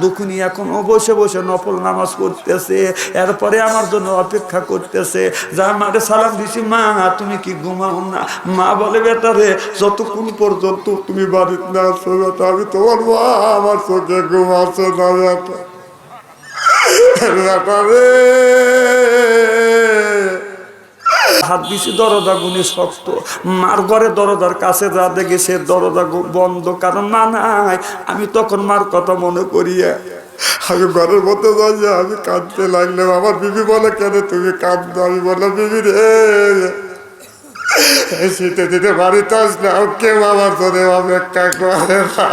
দুখুনি এখনো বসে বসে নফল নামাজ পড়তেছে, এরপরে আমার জন্য অপেক্ষা করতেছে। যা মারে সালাম দিছি, মা তুমি কি ঘুমাও না? মা বলে, বেটা রে, যতক্ষণ পর্যন্ত তুমি বাড়িতে না আসো বেটা, আমি তোমার মা, আমার চোখে ঘুমাচ্ছে না বেটা। হাত দিছি, দরজা গুনি শক্ত, মার ঘরে দরজার কাছে যা দেখে সে দরজা বন্ধ, কারণ মা নাই। আমি তখন মার কথা মনে করিয়া আমি ঘরের মধ্যে যাই, আমি কাঁদতে লাগলাম। আমার বিবি বলে, কেন তুমি কাঁদছো? আমি বললাম, বিবি রে, শীতে দিতে বাড়িতে আসলাম, কেউ আমার জন্য অপেক্ষা করে না,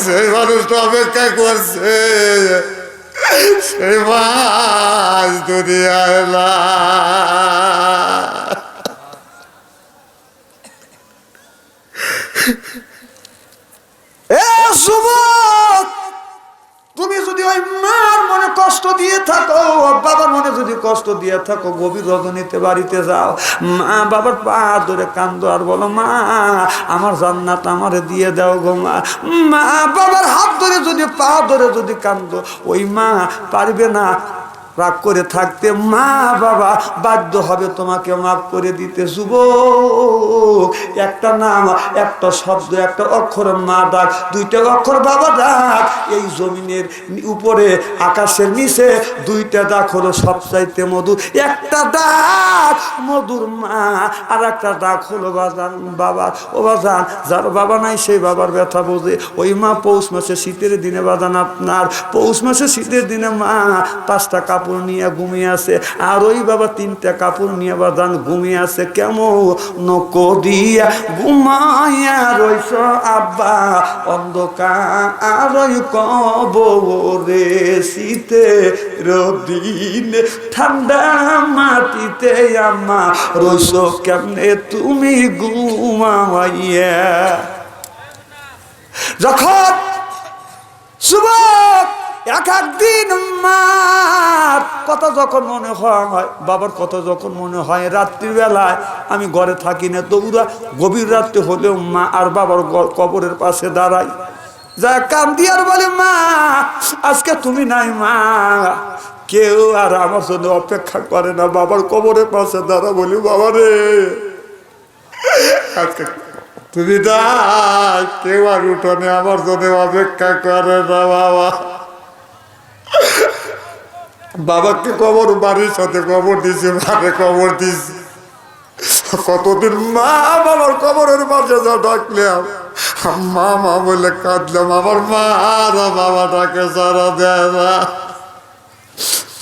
সেই মানুষটা অপেক্ষা করছে, সেই মাছ দুনিয়ায় না। যুবক, তুমি যদি ওই মার মনে কষ্ট দিয়ে থাকো, বাবার মনে যদি কষ্ট দিয়ে থাকো, গভীর রজনীতে বাড়িতে যাও, মা বাবার পা ধরে কান্দো আর বলো, মা আমার জান্নাত আমারে দিয়ে দাও গো মা। মা বাবার হাত ধরে যদি, পা ধরে যদি কান্দো, ওই মা পারবে না রাগ করে থাকতে, মা বাবা বাধ্য হবে তোমাকে মাফ করে দিতে। যুবক, একটা নাম, একটা শব্দ, একটা অক্ষর মা ডাক, 2টা অক্ষর বাবা ডাক, এই জমিনের উপরে আকাশের নিচে 2টা ডাক হলো সবচাইতে মধুর। একটা ডাক মধুর মা, আর একটা ডাক হলো বাজান বাবা। ও বাজান, যার বাবা নাই সেই বাবার ব্যথা বোঝে। ওই মা পৌষ মাসে শীতের দিনে বাজান, আপনার পৌষ মাসে শীতের দিনে মা 5টা কাপড় নিয়ে ঘুমিয়ে আছে, আর ওই বাবা 3টা কাপড় নিয়ে বাজান ঘুমিয়ে আছে। কেমন নকদিয়া ঘুমাইয়া রইছ আব্বা, অন্ধকার কবরে, শীতে রদিনে ঠান্ডা মাটিতে আম্মা রইছ কেমনে তুমি ঘুমাইয়া। যখন যুবক একদিন মার কথা যখন মনে হয়, বাবার কথা যখন মনে হয়, রাত্রিবেলায় আমি ঘরে থাকি না, তবুরা গভীর রাত্রে হলেও মা আর বাবার কবরের পাশে দাঁড়াই, যা কান্দি আর বলে, মা আজকে তুমি নাই মা, কেউ আর আমার জন্য অপেক্ষা করে না। বাবার কবরের পাশে দাঁড়া, বলি, বাবা রে, আজকে তুমি নাই, কেউ আর উঠোনে আমার জন্য অপেক্ষা করে না বাবা। বাবাকে কবর, বাড়ির সাথে কবর দিছি, মাকে কবর দিছি, কতদিন মা বাবার কবরের পাশে যা ডাকলাম, মা মা বলে কাঁদলাম, আমার মা আর বাবাটাকে সারা দেয় না।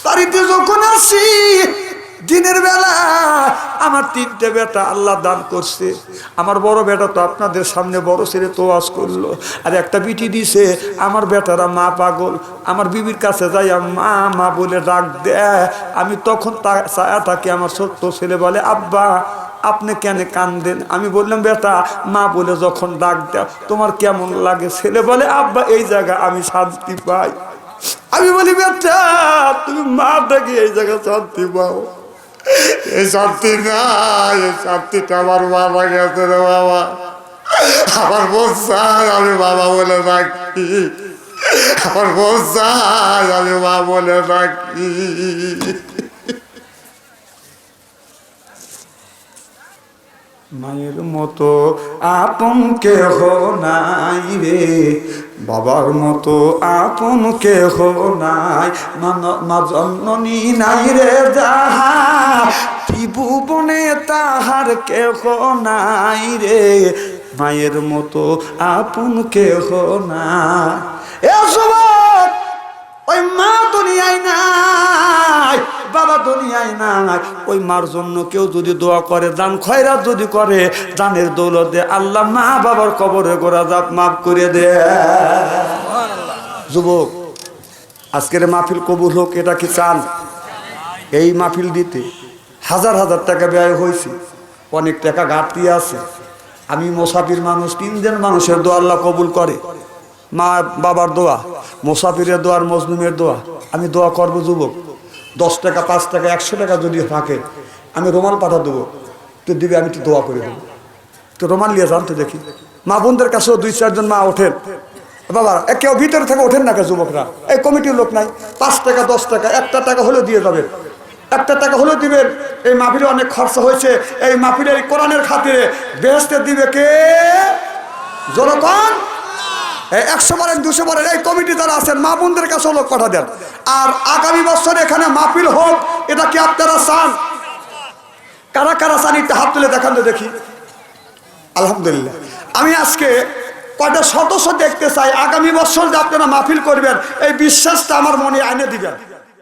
বাড়িতে যখন আসি, দিনের বেলা আমার 3টে বেটা আল্লাহ দান করছে। আমার বড় বেটা তো আপনাদের সামনে বড় ছেলে তো ওয়াজ করলো, আর একটা বিটি দিছে। আমার বেটারা মা পাগল, আমার বিবির কাছে যাই মা মা বলে ডাক দেয়। আমি তখন চায়া থাকি, আমার ছোট্ট ছেলে বলে আব্বা আপনি কেন কান্দেন? আমি বললাম বেটা মা বলে যখন ডাক দেয় তোমার কেমন লাগে? ছেলে বলে আব্বা এই জায়গা আমি শান্তি পাই। আমি বলি বেটা তুমি মা ডাকে এই জায়গায় শান্তি পাও? এই শান্তি না, এই শান্তিটা আমার বাবা গেছে রে বাবা। আমার বোন চাই আমি বাবা বলে ডাকি, আমার বোন চাই আমি মা বলে ডাকি। মায়ের মতো আপন কেহ নাই রে, বাবার মতো আপন কেহ নাই, মা জননী নাই রে যাহা ত্রিভুবনে তাহার কেহ নাই রে, মায়ের মতো আপন কেহ নাই। এ যুবক, ওই মা দুনিয়ায় নাই, বাবা দুনিয়ায় নাই, ওই মার জন্য কেউ যদি দোয়া করে, দান খয়রাত যদি করে, দানের দৌলতে আল্লাহ মা বাবার কবরে গোরা জাত মাফ করে দে। যুবক, আজকের মাহফিল কবুল হোক, এটা কি চান? এই মাহফিল দিতে হাজার হাজার টাকা ব্যয় হয়েছে, অনেক টাকা ঘাটতি আছে। আমি মুসাফির মানুষ, 3 দিন মানুষের দোয়া আল্লাহ কবুল করে। মা বাবার দোয়া, মুসাফিরের দোয়া, আর মজলুমের দোয়া। আমি দোয়া করবো যুবক, 10 টাকা 5 টাকা 100 টাকা যদি থাকে আমি রুমাল পাঠা দেবো, তো দিবে, আমি তো দোয়া করে দেবো। তো রুমাল নিয়ে যান তো দেখি। মা বোনদের কাছেও 2-4 জন মা ওঠেন, বাবা কেউ ভিতরে থেকে ওঠেন না কে যুবকরা? এই কমিটির লোক নাই, 5 টাকা 10 টাকা 1 টাকা হলেও দিয়ে যাবেন, 1 টাকা হলেও দিবেন। এই মাহফিলে অনেক খরচা হয়েছে, এই মাহফিলে এই কোরআনের খাতিরে বেহেশতে দিবে কে? জনগণ 100 বারেন 200 বারেন এই কমিটি যারা আছেন মা বোনদের কাছে লোক পাঠা দেন। আর আগামী বছর এখানে মাহফিল হোক, এটা কি আপনারা চান? কারা কারা চান একটু হাত তুলে দেখান তো দেখি। আলহামদুলিল্লাহ। আমি আজকে কয়টা সদস্য দেখতে চাই, আগামী বছর যে আপনারা মাহফিল করবেন এই বিশ্বাসটা আমার মনে আনে দিবেন।